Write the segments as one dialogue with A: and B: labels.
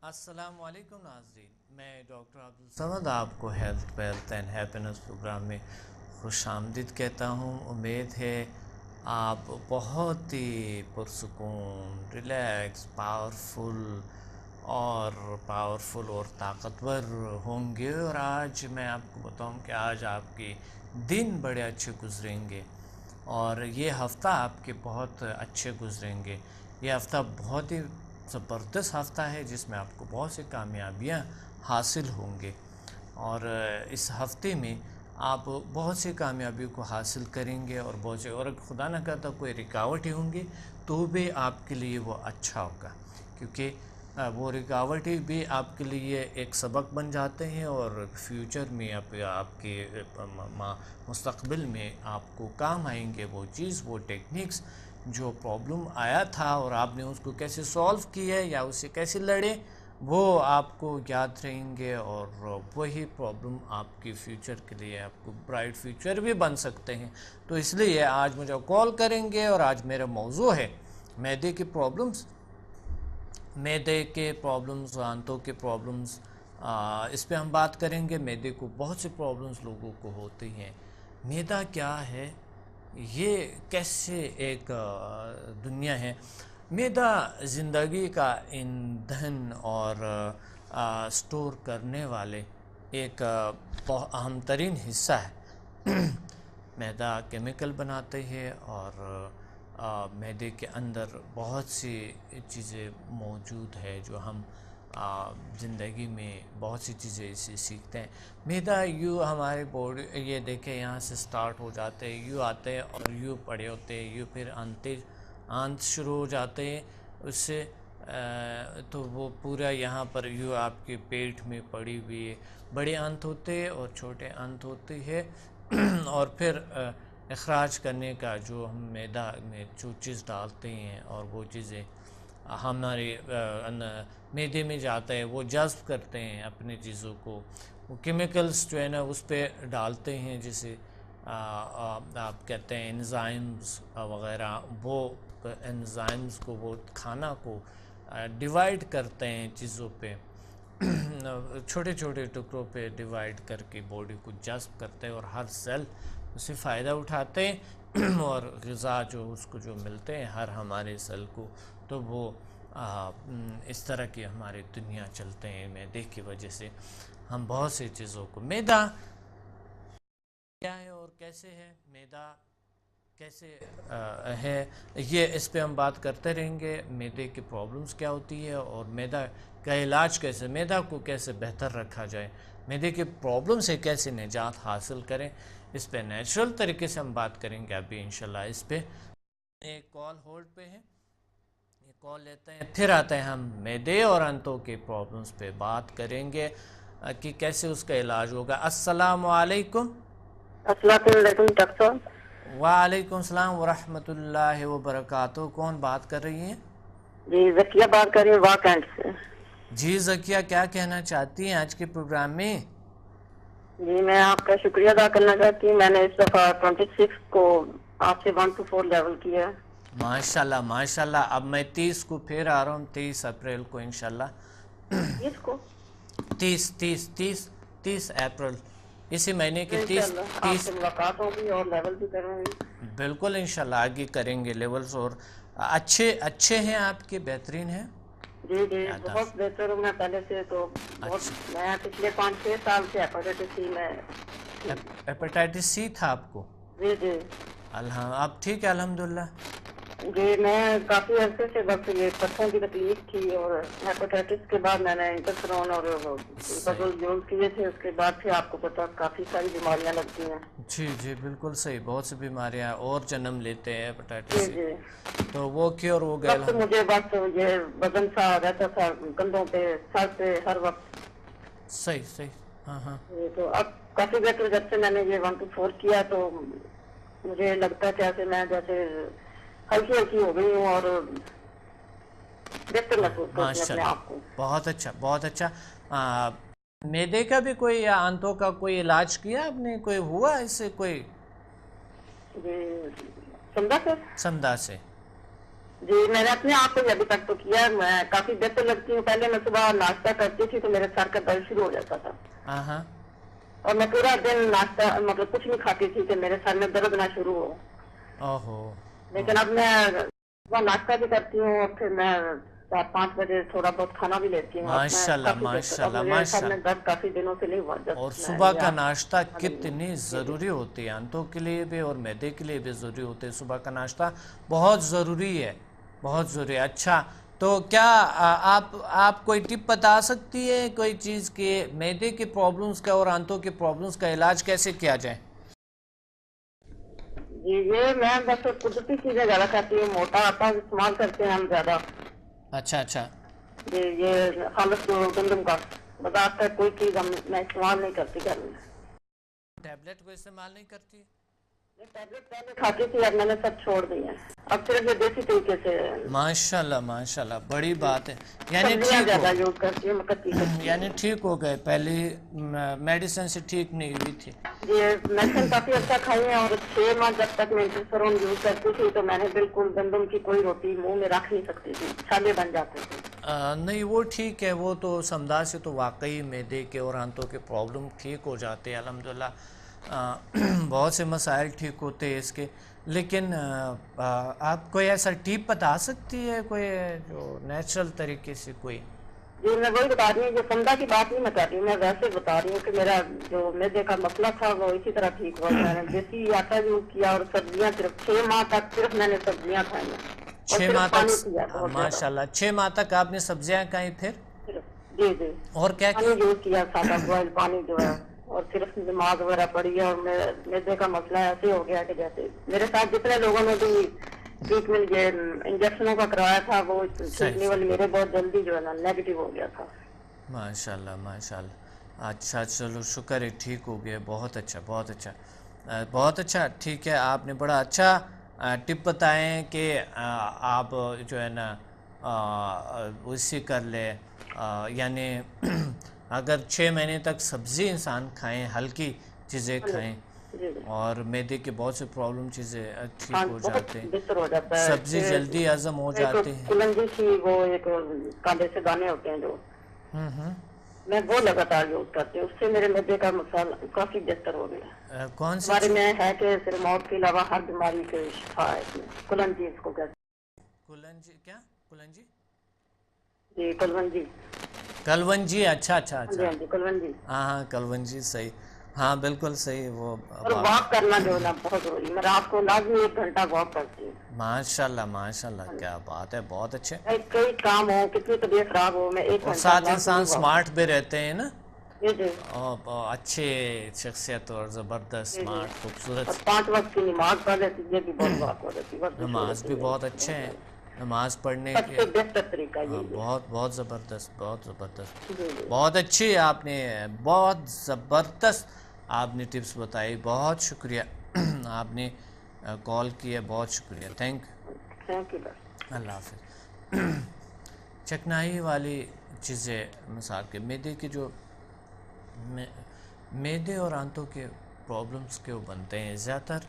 A: السلام علیکم ناظرین، میں ڈاکٹر عبدالصمد آپ کو health wealth and happiness programme میں خوش آمدید کہتا ہوں۔ امید ہے آپ بہت ہی پرسکون، ریلیکس، پاورفل اور طاقتور ہوں گے، اور آج میں آپ کو بتاؤں کہ آج آپ کے دن بڑے اچھے گزریں گے اور یہ ہفتہ آپ کے بہت اچھے گزریں گے۔ یہ ہفتہ بہت ہی زبردست ہفتہ ہے جس میں آپ کو بہت سی کامیابیاں حاصل ہوں گے، اور اس ہفتے میں آپ بہت سی کامیابیوں کو حاصل کریں گے، اور اور خدا نہ کرتا کوئی رکاوٹیں ہوں گی تو بھی آپ کے لیے وہ اچھا ہوگا، کیونکہ وہ رکاوٹیں بھی آپ کے لیے ایک سبق بن جاتے ہیں اور فیوچر میں آپ کے مستقبل میں آپ کو کام آئیں گے وہ چیز، وہ ٹیکنیکس جو پرابلم آیا تھا اور آپ نے اس کو کیسے سولو کیا یا اسے کیسے لڑے، وہ آپ کو یاد رہیں گے، اور وہی پرابلم آپ کی فیوچر کے لیے آپ کو برائٹ فیوچر بھی بن سکتے ہیں۔ تو اس لیے آج مجھے کال کریں گے، اور آج میرا موضوع ہے معدے کے پرابلمز، آنتوں کے پرابلمز، اس پہ ہم بات کریں گے۔ معدے کو بہت سے پرابلمز لوگوں کو ہوتی ہیں۔ معدہ کیا ہے، یہ کیسے ایک دنیا ہے۔ معدہ زندگی کا ایندھن اور سٹور کرنے والے ایک اہم ترین حصہ ہے۔ معدہ کیمیکل بناتے ہیں، اور معدے کے اندر بہت سی چیزیں موجود ہے جو ہم زندگی میں بہت سی چیزیں اسے سیکھتے ہیں۔ معدہ یوں ہمارے باڈی، یہ دیکھیں یہاں سے سٹارٹ ہو جاتے ہیں، یوں آتے ہیں اور یوں پڑے ہوتے ہیں، یوں پھر آنت شروع ہو جاتے ہیں اس سے، تو وہ پورا یہاں پر یوں آپ کے پیٹ میں پڑی ہوئی بڑے آنت ہوتے ہیں اور چھوٹے آنت ہوتی ہے، اور پھر اخراج کرنے کا جو ہم معدہ میں جو چیز ڈالتے ہیں اور وہ چیزیں ہمارے معدے میں جاتا ہے، وہ جذب کرتے ہیں اپنے چیزوں کو، وہ کیمیکلز جو ہے نا اس پہ ڈالتے ہیں، جسے آپ کہتے ہیں انزائمز وغیرہ، وہ انزائمز کو، وہ کھانا کو ڈیوائیڈ کرتے ہیں چیزوں پہ، چھوٹے چھوٹے ٹکڑوں پہ ڈیوائیڈ کر کے باڈی کو جذب کرتے ہیں، اور ہر سیل اس سے فائدہ اٹھاتے ہیں، اور غذا جو اس کو جو ملتے ہیں ہر ہمارے سیل کو، تو وہ اس طرح کی ہماری دنیا چلتے ہیں معدے کی وجہ سے۔ ہم بہت سی چیزوں کو، معدہ کیا ہے اور کیسے ہے، معدہ کیسے ہے، یہ اس پہ ہم بات کرتے رہیں گے۔ معدے کی پرابلمز کیا ہوتی ہے، اور معدہ کا علاج کیسے، معدہ کو کیسے بہتر رکھا جائے، معدے کے پرابلم سے کیسے نجات حاصل کریں، اس پہ نیچرل طریقے سے ہم بات کریں گے ابھی انشاءاللہ۔ اس پہ ایک کال ہولڈ پہ ہے، یہ کال لیتے ہیں، پھر آتے ہیں ہم معدے اور آنتوں کے پرابلمز پہ بات کریں گے کہ کیسے اس کا علاج ہوگا۔ السلام علیکم۔
B: السلام علیکم ڈاکٹر صاحب۔
A: وعلیکم السلام ورحمۃ اللہ وبرکاتہ۔ کون بات کر رہی ہیں؟
B: جی ذکیہ بات کر رہی ہوں واقعات سے۔
A: جی ذکیہ، کیا کہنا چاہتی ہیں آج کے پروگرام میں؟
B: جی میں آپ کا شکریہ ادا کرنا چاہتی ہوں، میں نے اس دفعہ 26 کو آپ سے 1 to 4 لیول کیا ہے۔
A: ماشاءاللہ ماشاءاللہ، اب میں 30 کو پھر آ رہا ہوں، 30 اپریل کو انشاءاللہ۔
B: اس کو
A: 30 اپریل، اسی مہینے کے
B: انشاءاللہ آپ
A: 30۔
B: سے ملاقات ہوگی اور لیول بھی کریں گے۔
A: بالکل انشاءاللہ آگے کریں گے لیولز، اور اچھے ہیں آپ کے، بہترین ہیں۔
B: جی جی بہت بہتر ہوں میں پہلے سے، تو بہت میں پچھلے 5-6 سال سے ہیپاٹائٹس سی میں۔
A: ہیپاٹائٹس سی تھا آپ کو؟
B: جی جی
A: اب ٹھیک ہے الحمدللہ۔
B: جی میں کافی عرصے سے بس یہ پتھروں کی تکلیف تھی، اور ہیپاٹائٹس کے بعد میں نے انٹرفرون اور بزل یوز کیے تھے، اس کے بعد سے آپ کو پتا کافی ساری بیماریاں لگتی ہیں۔
A: جی جی بالکل صحیح، بہت سی بیماریاں اور جنم لیتے ہیں ہیپاٹائٹس
B: جی
A: سے،
B: جی
A: تو وہ کیور ہو گئے
B: وقت مجھے بس یہ وزن سا رہتا تھا کندھوں پہ، سر پہ ہر وقت۔
A: صحیح، ہاں ہاں۔
B: تو اب کافی بہتر، جب سے میں نے یہ 1 to 4 کیا تو مجھے لگتا ہے جیسے میں ہلکی ہو گئی ہوں، اور بہتر محسوس کرتی ہوں اپنے آپ کو۔
A: بہت اچھا بہت اچھا۔ معدے کا بھی کوئی یا آنتوں کا کوئی علاج کیا آپ نے، کوئی ہوا اس سے کوئی؟
B: جی سمجھا سر؟
A: سمدھا سے
B: جی میں نے اپنے آپ کو ابھی تک تو کیا ہے، میں کافی بہتر لگتی ہوں. پہلے میں صبح ناشتہ کرتی تھی تو میرے سر کا درد شروع ہو جاتا تھا
A: ہاں ہاں.
B: اور میں پورا دن ناشتہ مطلب کچھ نہیں کھاتی تھی کہ میرے سر میں درد نہ شروع ہو.
A: اوہو.
B: لیکن اب میں صبح ناشتہ بھی کرتی ہوں اور پھر میں 4-5 بجے تھوڑا بہت کھانا بھی لیتی ہوں. اب میں
A: ماشاء اللہ
B: کافی بہتر.
A: ماشاء
B: اب
A: اللہ
B: مجھے سر
A: ماشاء
B: میں
A: اللہ.
B: درد کافی دنوں سے نہیں ہوا
A: اور
B: جب میں
A: صبح
B: یہ
A: کا
B: آپ
A: ناشتہ
B: جی
A: کتنی
B: جی
A: ضروری ہوتی ہے آنتوں کے لیے بھی اور معدے کے لیے بھی ضروری ہوتی ہے. صبح کا ناشتہ بہت ضروری ہے, بہت ضروری ہے. اچھا تو کیا آپ کوئی ٹپ بتا سکتی ہے کوئی چیز کے معدے کے پرابلمس کا اور آنتوں کے پرابلمس کا علاج کیسے کیا جائے؟
B: جی یہ میں بس قدرتی چیزیں زیادہ کھاتی ہوں. موٹا آٹا استعمال کرتے ہیں ہم زیادہ.
A: اچھا اچھا.
B: جی یہ خالص گندم کا بازار کا کوئی چیز میں استعمال نہیں کرتی گھر میں.
A: ٹیبلٹ کو استعمال نہیں کرتی؟
B: یہ ٹیبلٹ پہلے کھاتی تھی, اب میں نے سب چھوڑ دی ہیں. اب صرف یہ دیسی طریقے سے
A: ماشاء اللہ ماشاء اللہ, بڑی بات ہے. یعنی
B: سبزیاں
A: ٹھیک ہو
B: زیادہ یوز کرتی ہوں, کچی کچی.
A: یعنی ٹھیک ہو گئے, پہلے میڈیسن سے ٹھیک نہیں ہوئی تھی.
B: یہ میڈیسن کافی اچھا کھائی ہے اور 6 ماہ جب تک میں انٹرفیرون یوز کرتی تھی تو میں نے بالکل گندم کی کوئی روٹی منہ میں رکھ نہیں سکتی تھی, چھالے بن جاتے تھے.
A: نہیں وہ ٹھیک ہے, وہ تو سمدھا سے تو واقعی معدے کے اور آنتوں کے پرابلم ٹھیک ہو جاتے ہیں الحمدللہ. بہت سے مسائل ٹھیک ہوتے ہیں اس کے. لیکن آپ کوئی ایسا ٹپ بتا سکتی ہے کوئی جو نیچرل طریقے سے کوئی؟
B: جی میں وہی بتا رہی ہوں, جو سمدھا کی بات نہیں میں کر رہی ہوں, میں ویسے بتا رہی ہوں کہ میرا جو معدے کا مسئلہ تھا وہ اسی طرح ٹھیک ہوا. میں نے دیسی آٹا یوز کیا اور سبزیاں صرف 6 ماہ تک صرف میں نے سبزیاں کھائی ہیں اور
A: 6 ماہ
B: صرف
A: تک
B: پانی پیا بہت زیادہ.
A: ماشاء اللہ 6 ماہ تک آپ نے سبزیاں کھائیں پھر؟
B: جی جی
A: اور کیا
B: پانی
A: کیا؟
B: یوز کیا, سادہ بوائل پانی جو ہے, اور صرف نماز وغیرہ پڑھی ہے. اور میدے کا مسئلہ ایسے ہو گیا کہ جیسے میرے ساتھ جتنے لوگوں نے بھی ٹریٹمنٹ یہ انجیکشنوں کا کروایا تھا وہ ٹھیک
A: صحیح
B: نہیں,
A: صحیح.
B: والی میرے بہت جلدی جو ہے نا نیگیٹو ہو گیا تھا.
A: ماشاء اللہ ماشاء اللہ. اچھا چلو شکر ہے ٹھیک ہو گیا, بہت اچھا بہت اچھا بہت اچھا. ٹھیک ہے, آپ نے بڑا اچھا ٹپ بتائے ہیں کہ آپ جو ہے نا اسی کر لے. یعنی اگر 6 مہینے تک سبزی انسان کھائیں, ہلکی چیزیں کھائیں,
B: جی جی
A: اور معدے کے بہت سے پرابلم چیزیں
B: ہاں
A: ٹھیک ہو
B: بہت
A: جاتے ہیں,
B: بہتر ہو جاتا ہے.
A: سبزی جلدی ہضم ہو
B: ایک
A: جاتے ہیں.
B: کلنجی کی وہ ایک کالے سے دانے ہوتے ہیں جو میں وہ لگاتار یوز کرتی ہوں, اس سے میرے معدے کا مسئلہ کافی بہتر ہو گیا.
A: کون سی
B: ہمارے
A: چیز؟
B: میں ہے کہ صرف موت کے علاوہ ہر بیماری سے شفا ہے اس میں. کلنجی اس کو کہتے
A: کلنجی کیا؟ کلنجی
B: ہیں. جی کلونجی.
A: کلونجی. اچھا اچھا
B: ہاں جی
A: اچھا.
B: ہاں جی کلونجی.
A: ہاں ہاں کلونجی صحیح. ہاں بالکل صحیح. وہ
B: اور واک کرنا جو ہے نا بہت ضروری. میں رات کو لازمی 1 گھنٹہ واک کرتی ہوں.
A: ماشاء اللہ ماشاء اللہ, کیا بات ہے, بہت اچھے.
B: کئی کام ہو, کتنی طبیعت خراب ہو, میں 1
A: اور
B: گھنٹہ
A: ساتھ
B: لازمی
A: انسان
B: واک
A: سمارٹ
B: کرتی
A: بھی
B: ہوں.
A: رہتے ہیں نا,
B: جی جی
A: اور اچھے شخصیت اور زبردست
B: جی جی.
A: سمارٹ
B: اور
A: خوبصورت.
B: 5 وقت کی نماز پڑھ لیتی, یہ بھی بہت واک ہو جاتی, ورزش ہو
A: نماز
B: جاتی
A: بھی
B: میری
A: بہت اچھے
B: بہت
A: ہیں,
B: زیادہ.
A: نماز پڑھنے
B: سب
A: کے
B: سے بہتر طریقہ یہی ہے.
A: بہت بہت زبردست بہت زبردست.
B: جی جی
A: بہت اچھی آپ نے, بہت زبردست آپ نے ٹپس بتائی. بہت شکریہ آپ نے کال کیا, بہت شکریہ. Thank
B: thank you.
A: اللہ حافظ. چکنائی والی چیزیں مثال کے معدے کے جو معدے اور آنتوں کے پرابلمس کے وہ بنتے ہیں, زیادہ تر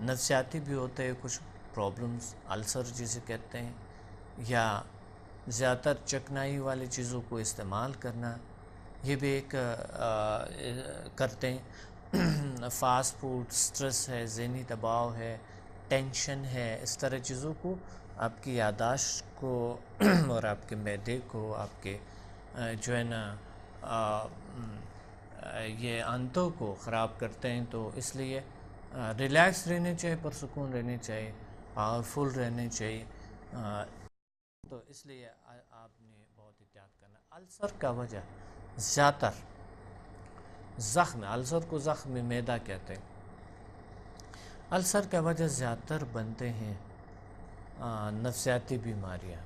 A: نفسیاتی بھی ہوتے ہیں کچھ پرابلمس, السر جسے کہتے ہیں, یا زیادہ تر چکنائی والی چیزوں کو استعمال کرنا, یہ بھی ایک کرتے ہیں. فاسٹ فوڈ, سٹریس ہے, ذہنی دباؤ ہے, ٹینشن ہے, اس طرح چیزوں کو آپ کی یادداشت کو اور آپ کے معدے کو, آپ کے جو ہے نا یہ آنتوں کو خراب کرتے ہیں. تو اس لیے ریلیکس رہنے چاہیے, پرسکون رہنے چاہیے, پاورفل رہنے چاہیے. تو اس لیے آپ نے بہت احتیاط کرنا. السر کا وجہ زیادہ تر زخم, السر کو زخم معدہ کہتے ہیں. السر کا وجہ زیادہ تر بنتے ہیں نفسیاتی بیماریاں,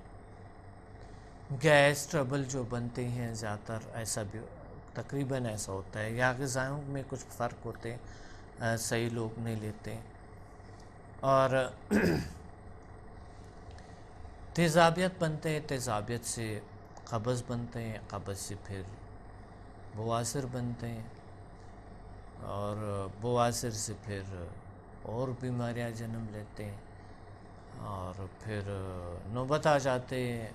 A: گیس ٹربل جو بنتے ہیں زیادہ تر, ایسا بھی تقریباً ایسا ہوتا ہے. یا غذاؤں میں کچھ فرق ہوتے ہیں, صحیح لوگ نہیں لیتے. اور تیزابیت بنتے ہیں, تیزابیت سے قبض بنتے ہیں, قبض سے پھر بواسر بنتے ہیں, اور بواسر سے پھر اور بیماریاں جنم لیتے ہیں. اور پھر نوبت آ جاتے ہیں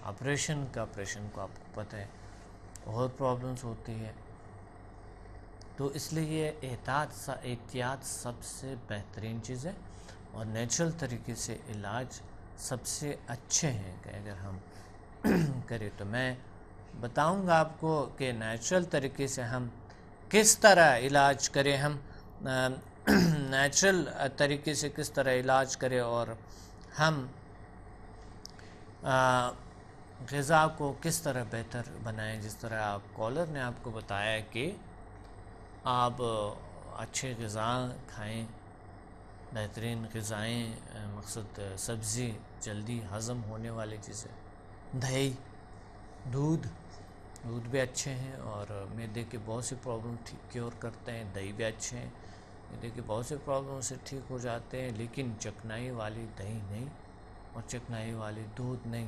A: آپریشن کا. آپریشن کو آپ کو پتہ ہے بہت پرابلمس ہوتی ہے. تو اس لیے احتیاط سب سے بہترین چیز ہے اور نیچرل طریقے سے علاج سب سے اچھے ہیں کہ اگر ہم کریں. تو میں بتاؤں گا آپ کو کہ نیچرل طریقے سے ہم کس طرح علاج کریں, ہم نیچرل طریقے سے کس طرح علاج کریں اور ہم غذا کو کس طرح بہتر بنائیں. جس طرح آپ کالر نے آپ کو بتایا کہ آپ اچھے غذا کھائیں, بہترین غذائیں, مقصد سبزی, جلدی ہضم ہونے والی چیزیں, دہی, دودھ بھی اچھے ہیں اور معدے کے بہت سی پرابلم کیور کرتے ہیں. دہی بھی اچھے ہیں, معدے کے بہت سے پرابلم سے ٹھیک ہو جاتے ہیں. لیکن چکنائی والی دہی نہیں اور چکنائی والی دودھ نہیں,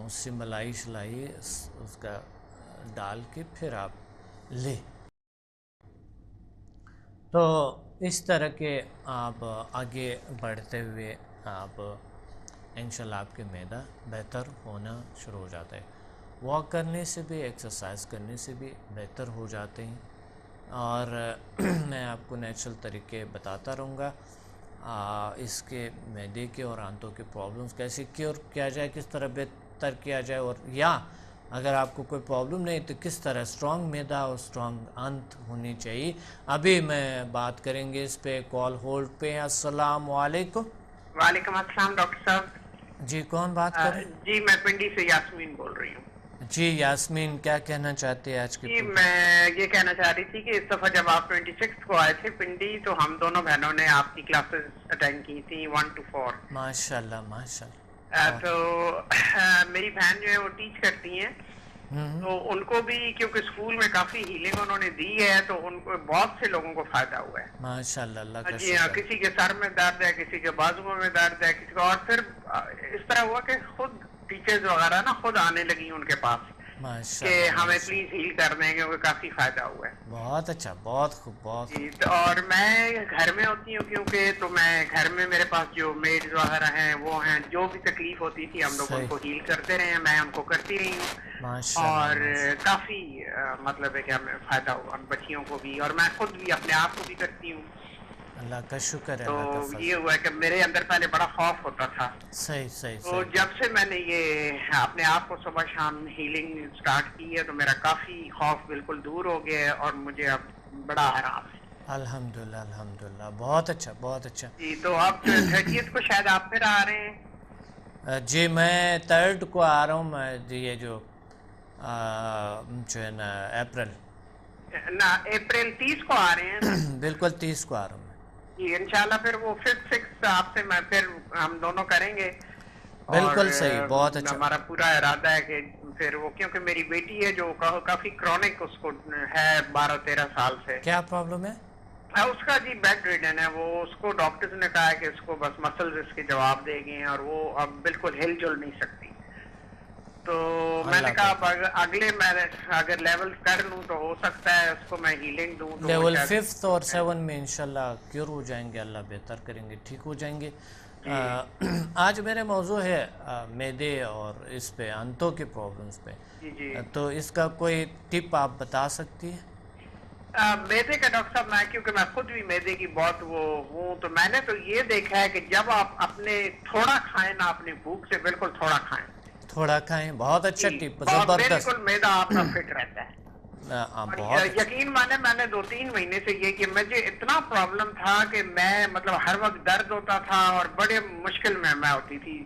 A: اس سے ملائی شلائی اس کا ڈال کے پھر آپ لیں. تو اس طرح کے آپ آگے بڑھتے ہوئے آپ انشاءاللہ آپ کے معدہ بہتر ہونا شروع ہو جاتا ہے. واک کرنے سے بھی, ایکسرسائز کرنے سے بھی بہتر ہو جاتے ہیں. اور میں آپ کو نیچرل طریقے بتاتا رہوں گا اس کے معدے کے اور آنتوں کے پرابلمس کیسے کیور کیا جائے, کس طرح بہتر کیا جائے, اور یا اگر آپ کو کوئی پرابلم نہیں تو کس طرح اسٹرانگ معدہ اور اسٹرانگ آنت ہونی چاہیے. ابھی میں بات کریں گے اس پہ. کال ہولڈ پہ. السلام علیکم.
C: وعلیکم السلام ڈاکٹر صاحب.
A: جی کون بات کر رہے ہیں؟
C: جی میں پنڈی سے یاسمین بول رہی ہوں.
A: جی یاسمین, کیا کہنا چاہتے ہیں آج کے
C: جی میں یہ کہنا چاہ رہی تھی کہ اس دفعہ جب آپ 26 کو آئے تھے پنڈی تو ہم دونوں بہنوں نے آپ کی کلاسز اٹینڈ کی تھی 1 to 4.
A: ماشاء اللہ ماشاء اللہ.
C: تو میری بہن جو ہے وہ ٹیچ کرتی ہیں, تو ان کو بھی کیونکہ اسکول میں کافی ہیلنگ انہوں نے دی ہے تو ان کو بہت سے لوگوں کو فائدہ ہوا ہے.
A: ماشاء اللہ, اللہ کا
C: جی ہاں,
A: شکر.
C: کسی کے سر میں درد ہے, کسی کے بازوؤں میں درد ہے, کسی کو, اور پھر اس طرح ہوا کہ خود ٹیچرز وغیرہ نا خود آنے لگی ان کے پاس
A: ماشاء
C: کہ
A: اللہ
C: ہمیں پلیز ہیل کر دیں کیونکہ کافی فائدہ ہوا ہے.
A: بہت اچھا, بہت خوب, بہت
C: جی اور میں گھر میں ہوتی ہوں کیونکہ تو میں گھر میں میرے پاس جو میڈز وغیرہ ہیں وہ ہیں, جو بھی تکلیف ہوتی تھی ہم لوگ ان کو ہیل کرتے رہے ہیں, میں ان کو کرتی رہی ہوں اور کافی مطلب ہے کہ ہمیں فائدہ ہوا بچیوں کو بھی, اور میں خود بھی اپنے آپ کو بھی کرتی ہوں.
A: اللہ کا شکر ہے.
C: تو
A: اللہ کا فضل.
C: یہ ہوا ہے کہ میرے اندر پہلے بڑا خوف ہوتا تھا,
A: صحیح صحیح
C: تو
A: صحیح.
C: جب سے میں نے یہ اپنے آپ کو صبح شام ہیلنگ سٹارٹ کی ہے تو میرا کافی خوف بالکل دور ہو گیا ہے اور مجھے اب بڑا آرام ہے.
A: الحمدللہ الحمدللہ, بہت اچھا بہت اچھا.
C: جی تو آپ 30th کو شاید آپ پھر آ رہے ہیں.
A: جی میں 3rd کو آ رہا ہوں. میں یہ جو ہے نا اپریل,
C: نہ اپریل 30 کو آ رہے ہیں.
A: بالکل 30 کو آ رہا ہوں میں.
C: جی انشاءاللہ پھر وہ 5th 6th آپ سے میں پھر ہم دونوں کریں گے.
A: بالکل صحیح, بہت اچھا.
C: ہمارا پورا ارادہ ہے کہ پھر وہ کیونکہ میری بیٹی ہے جو کافی کرونک اس کو ہے 12-13 سال سے.
A: کیا پرابلم ہے
C: اس کا؟ جی بیڈ ریڈن ہے وہ. اس کو ڈاکٹرز نے کہا ہے کہ اس کو بس مسلز اس کے جواب دے گئے ہیں اور وہ اب بالکل ہل جل نہیں سکتی. تو میں نے کہا اب اگلے میں اگر لیول کر لوں تو ہو سکتا ہے اس کو میں ہیلنگ دوں.
A: لیول 5th اور 7 میں انشاءاللہ کیور ہو جائیں گے, اللہ بہتر کریں گے, ٹھیک ہو جائیں گے. آج میرے موضوع ہے معدے اور اس پہ آنتوں کے پرابلمس پہ. تو اس کا کوئی ٹپ آپ بتا سکتی ہیں؟
C: معدے کا ڈاکٹر صاحب, میں کیونکہ میں خود بھی معدے کی بہت وہ ہوں تو میں نے تو یہ دیکھا ہے کہ جب آپ اپنے تھوڑا کھائیں نا, اپنی بھوک سے بالکل تھوڑا کھائیں,
A: تھوڑا کھائیں. بہت اچھا ٹپ, زبردست.
C: بالکل معدہ آپ کا فٹ رہتا ہے. یقین مانے میں نے 2-3 مہینے سے یہ کہ مجھے اتنا پرابلم تھا کہ میں مطلب ہر وقت درد ہوتا تھا اور بڑے مشکل میں ہوتی تھی.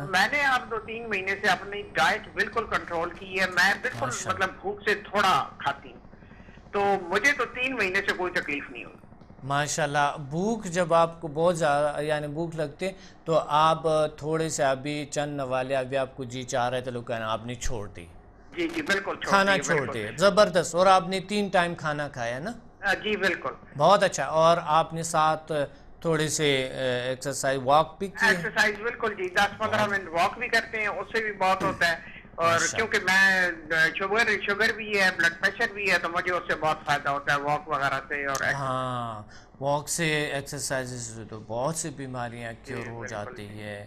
C: میں نے اب 2-3 مہینے سے اپنی ڈائٹ بالکل کنٹرول کی ہے. میں بالکل مطلب بھوک سے تھوڑا کھاتی ہوں تو مجھے تو 3 مہینے سے کوئی تکلیف نہیں ہوئی.
A: ماشاءاللہ. بھوک جب آپ کو بہت زیادہ یعنی بھوک لگتے تو آپ تھوڑے سے ابھی چند نوالے ابھی آپ کو جی چاہ رہے تھے لوگ کہنا آپ نے چھوڑ دی.
C: جی جی بالکل
A: کھانا چھوڑ دے, زبردست. اور آپ نے 3 ٹائم کھانا کھایا نا؟
C: جی بالکل,
A: بہت اچھا. اور آپ نے ساتھ تھوڑے سے ایکسرسائز واک بھی کی؟
C: ایکسرسائز بالکل جی, 10-15 منٹ واک بھی کرتے ہیں, اس سے بھی بہت ہوتا ہے. اور کیونکہ میں شوگر بھی ہے، بلڈ پریشر بھی ہے، تو مجھے اس سے بہت فائدہ ہوتا ہے واک وغیرہ سے. اور
A: ہاں واک سے، ایکسرسائز سے تو بہت سی بیماریاں کیور ہو جاتی ہے.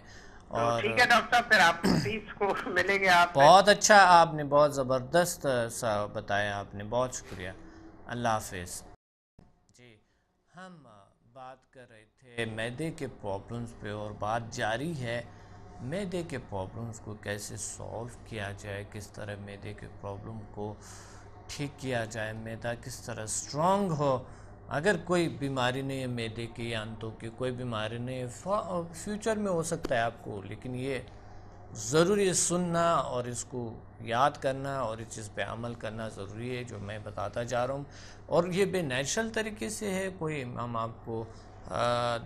A: اور
C: ٹھیک ہے ڈاکٹر صاحب، پھر آپ پلیز کو ملیں گے آپ.
A: بہت اچھا، آپ نے بہت زبردست سا بتایا آپ نے، بہت شکریہ. اللہ حافظ. جی ہم بات کر رہے تھے معدے کے پرابلمس پہ، اور بات جاری ہے معدے کے پرابلمس کو کیسے سولو کیا جائے، کس طرح معدے کے پرابلم کو ٹھیک کیا جائے، معدہ کس طرح اسٹرانگ ہو. اگر کوئی بیماری نہیں ہے معدے کی یا انتوں کی، کوئی بیماری نہیں ہے، فیوچر میں ہو سکتا ہے آپ کو، لیکن یہ ضروری ہے سننا اور اس کو یاد کرنا اور اس چیز پہ عمل کرنا ضروری ہے جو میں بتاتا جا رہا ہوں. اور یہ بے نیچرل طریقے سے ہے، کوئی ہم آپ کو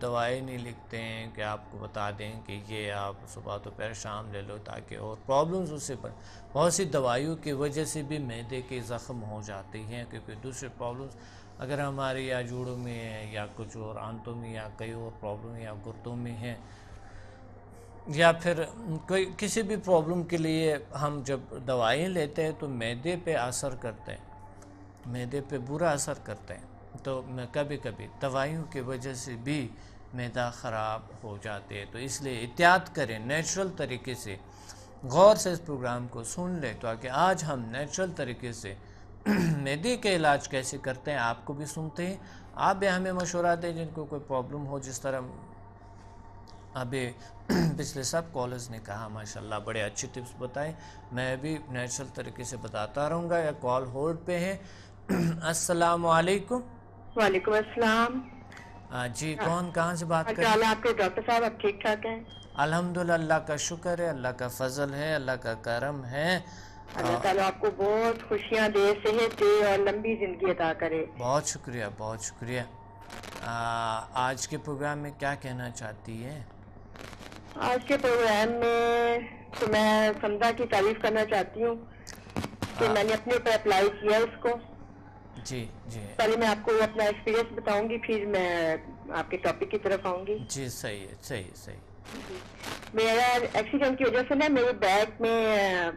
A: دوائی نہیں لکھتے ہیں کہ آپ کو بتا دیں کہ یہ آپ صبح دوپہر شام لے لو تاکہ، اور پرابلمز اس سے بہت سی دوائیوں کی وجہ سے بھی معدے کے زخم ہو جاتے ہیں، کیونکہ دوسرے پرابلمز اگر ہمارے یا جوڑوں میں ہیں یا کچھ اور آنتوں میں یا کئی اور پرابلم یا گردوں میں ہیں، یا پھر کوئی کسی بھی پرابلم کے لیے ہم جب دوائیں لیتے ہیں تو معدے پہ اثر کرتے ہیں، معدے پہ برا اثر کرتے ہیں. تو میں کبھی کبھی دوائیوں کی وجہ سے بھی معدہ خراب ہو جاتے ہیں. تو اس لیے احتیاط کریں، نیچرل طریقے سے غور سے اس پروگرام کو سن لیں تاکہ آج ہم نیچرل طریقے سے معدے کے علاج کیسے کرتے ہیں آپ کو بھی سنتے ہیں. آپ بھی ہمیں مشورہ دیں جن کو کوئی پرابلم ہو، جس طرح ابھی پچھلے سب کالرز نے کہا ماشاءاللہ بڑے اچھے ٹپس بتائے. میں بھی نیچرل طریقے سے بتاتا رہوں گا. یا کال ہولڈ پہ ہے. السلام علیکم.
B: وعلیکم السلام.
A: جی کون کہاں سے بات کر رہے
B: ہیں؟ آپ کے ڈاکٹر صاحب آپ ٹھیک ٹھاک ہیں؟
A: الحمدللہ، اللہ کا شکر ہے، اللہ کا فضل ہے، اللہ کا کرم ہے.
B: اللہ تعالیٰ آپ کو بہت خوشیاں دے، صحت دے اور لمبی زندگی عطا کرے.
A: بہت شکریہ، بہت شکریہ. آج کے پروگرام میں کیا کہنا چاہتی ہے؟
B: آج کے پروگرام میں تو میں سمدہ کی تعریف کرنا چاہتی ہوں کہ میں نے اپنے اوپر اپلائی کیا اس کو.
A: جی جی.
B: پہلے میں آپ کو اپنا ایکسپیرینس بتاؤں گی، پھر میں آپ کے ٹاپک کی طرف آؤں گی.
A: جی صحیح ہے، صحیح صحیح.
B: میرا ایکسیڈنٹ کی وجہ سے نا میرے بیک میں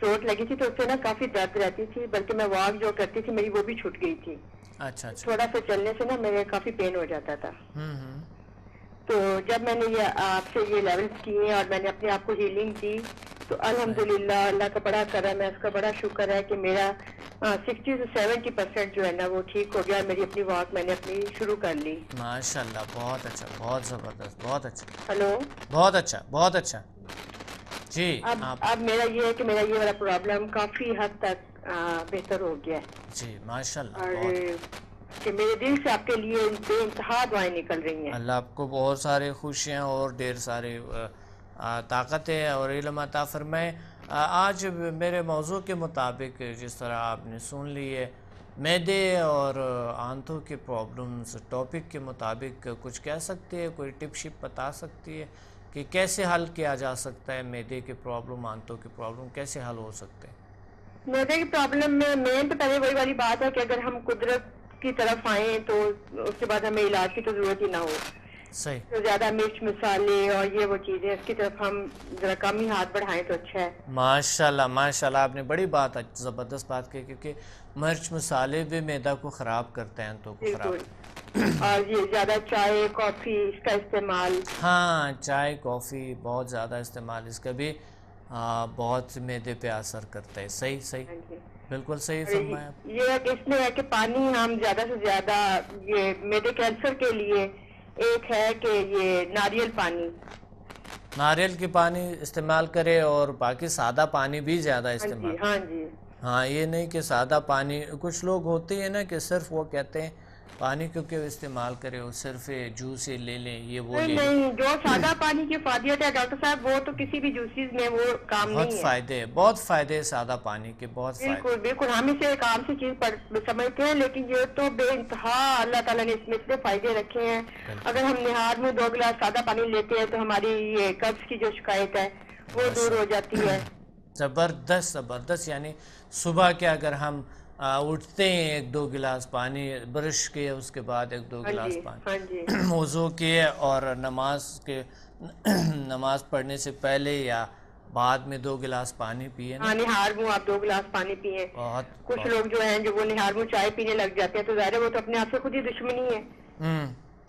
B: چوٹ لگی تھی، تو اس سے نا کافی درد رہتی تھی، بلکہ میں واک جو کرتی تھی میری وہ بھی چھوٹ گئی تھی.
A: اچھا.
B: تھوڑا سا چلنے سے نا میرے کافی پین ہو جاتا تھا. تو جب میں نے یہ آپ سے یہ لیولز کیے اور میں نے اپنے آپ کو ہیلنگ دی تو الحمدللہ اللہ کا بڑا کرم ہے، اس کا بڑا شکر ہے کہ میرا 60 سے 70% جو ہے نا وہ ٹھیک ہو گیا. میری اپنی واک میں نے اپنی شروع کر لی.
A: ماشاءاللہ، بہت اچھا، بہت زبردست، بہت اچھا.
B: ہلو.
A: بہت اچھا، بہت اچھا. جی.
B: اب میرا یہ ہے کہ میرا یہ والا پرابلم کافی حد تک بہتر ہو گیا ہے.
A: جی ماشاءاللہ.
B: اور کہ میرے دل سے آپ کے لیے بے انتہا دعائیں نکل رہی ہیں.
A: اللہ آپ کو بہت سارے خوشیاں اور ڈھیر سارے طاقتیں اور علم عطا فرمائے. آج میرے موضوع کے مطابق جس طرح آپ نے سن لی ہے معدے اور آنتوں کے پرابلمز، ٹاپک کے مطابق کچھ کہہ سکتے ہیں، کوئی ٹپ شپ بتا سکتی ہے کہ کیسے حل کیا جا سکتا ہے معدے کے پرابلم، آنتوں کے پرابلم کیسے حل ہو سکتے ہیں؟
B: معدے کے پرابلم میں مین تو پہلے وہی والی بات ہے کہ اگر ہم قدرت کی طرف آئیں تو اس کے بعد ہمیں علاج کی تو ضرورت ہی نہ ہو.
A: صحیح.
B: تو زیادہ مرچ مسالے اور یہ وہ چیزیں اس کی طرف ہم ذرا کم ہی ہاتھ بڑھائیں تو اچھا ہے.
A: ماشاءاللہ ماشاءاللہ، آپ نے بڑی بات زبردست بات کی، کیونکہ مرچ مسالے بھی معدہ کو خراب کرتے ہیں، تو کو خراب.
B: اور یہ زیادہ چائے کافی اس کا استعمال،
A: ہاں چائے کافی بہت زیادہ استعمال اس کا بھی بہت معدے پہ اثر کرتا ہے. صحیح صحیح، بالکل صحیح فرمایا.
B: یہ اس میں ہے کہ پانی ہم زیادہ سے زیادہ، یہ معدے کینسر کے لیے ایک ہے کہ یہ ناریل کی پانی
A: استعمال کرے، اور باقی سادہ پانی بھی زیادہ استعمال.
B: ہاں جی.
A: ہاں یہ نہیں کہ سادہ پانی، کچھ لوگ ہوتے ہیں نا کہ صرف وہ کہتے ہیں پانی کیونکہ استعمال کرے، وہ صرف جوس لے لیں، یہ وہ لے لیں.
B: نہیں، جو سادہ پانی کی فائدیت ہے ڈاکٹر صاحب وہ تو کسی بھی جوسیز میں وہ کام نہیں ہے.
A: بہت فائدے ہیں سادہ پانی کے، بہت فائدے.
B: بالکل بالکل، ہم اسے ایک عام سی چیز سمجھتے ہیں، لیکن یہ تو بے انتہا اللہ تعالیٰ نے اس میں اتنے فائدے رکھے ہیں. اگر ہم نہار میں 2 گلاس سادہ پانی لیتے ہیں تو ہماری یہ قبض کی جو شکایت ہے وہ دور ہو جاتی ہے.
A: زبردست زبردست. یعنی صبح کے اگر ہم اٹھتے ہیں 1-2 گلاس پانی، برش کیے اس کے بعد 1-2 گلاس پانی وضو کیے، اور نماز پڑھنے سے پہلے یا بعد میں 2 گلاس پانی پیے نا.
B: ہاں نہار منہ آپ 2 گلاس پانی پیئیں. کچھ لوگ جو ہیں جو وہ نہار منہ چائے پینے لگ جاتے ہیں تو ظاہر ہے وہ تو اپنے آپ سے خود ہی دشمنی ہے.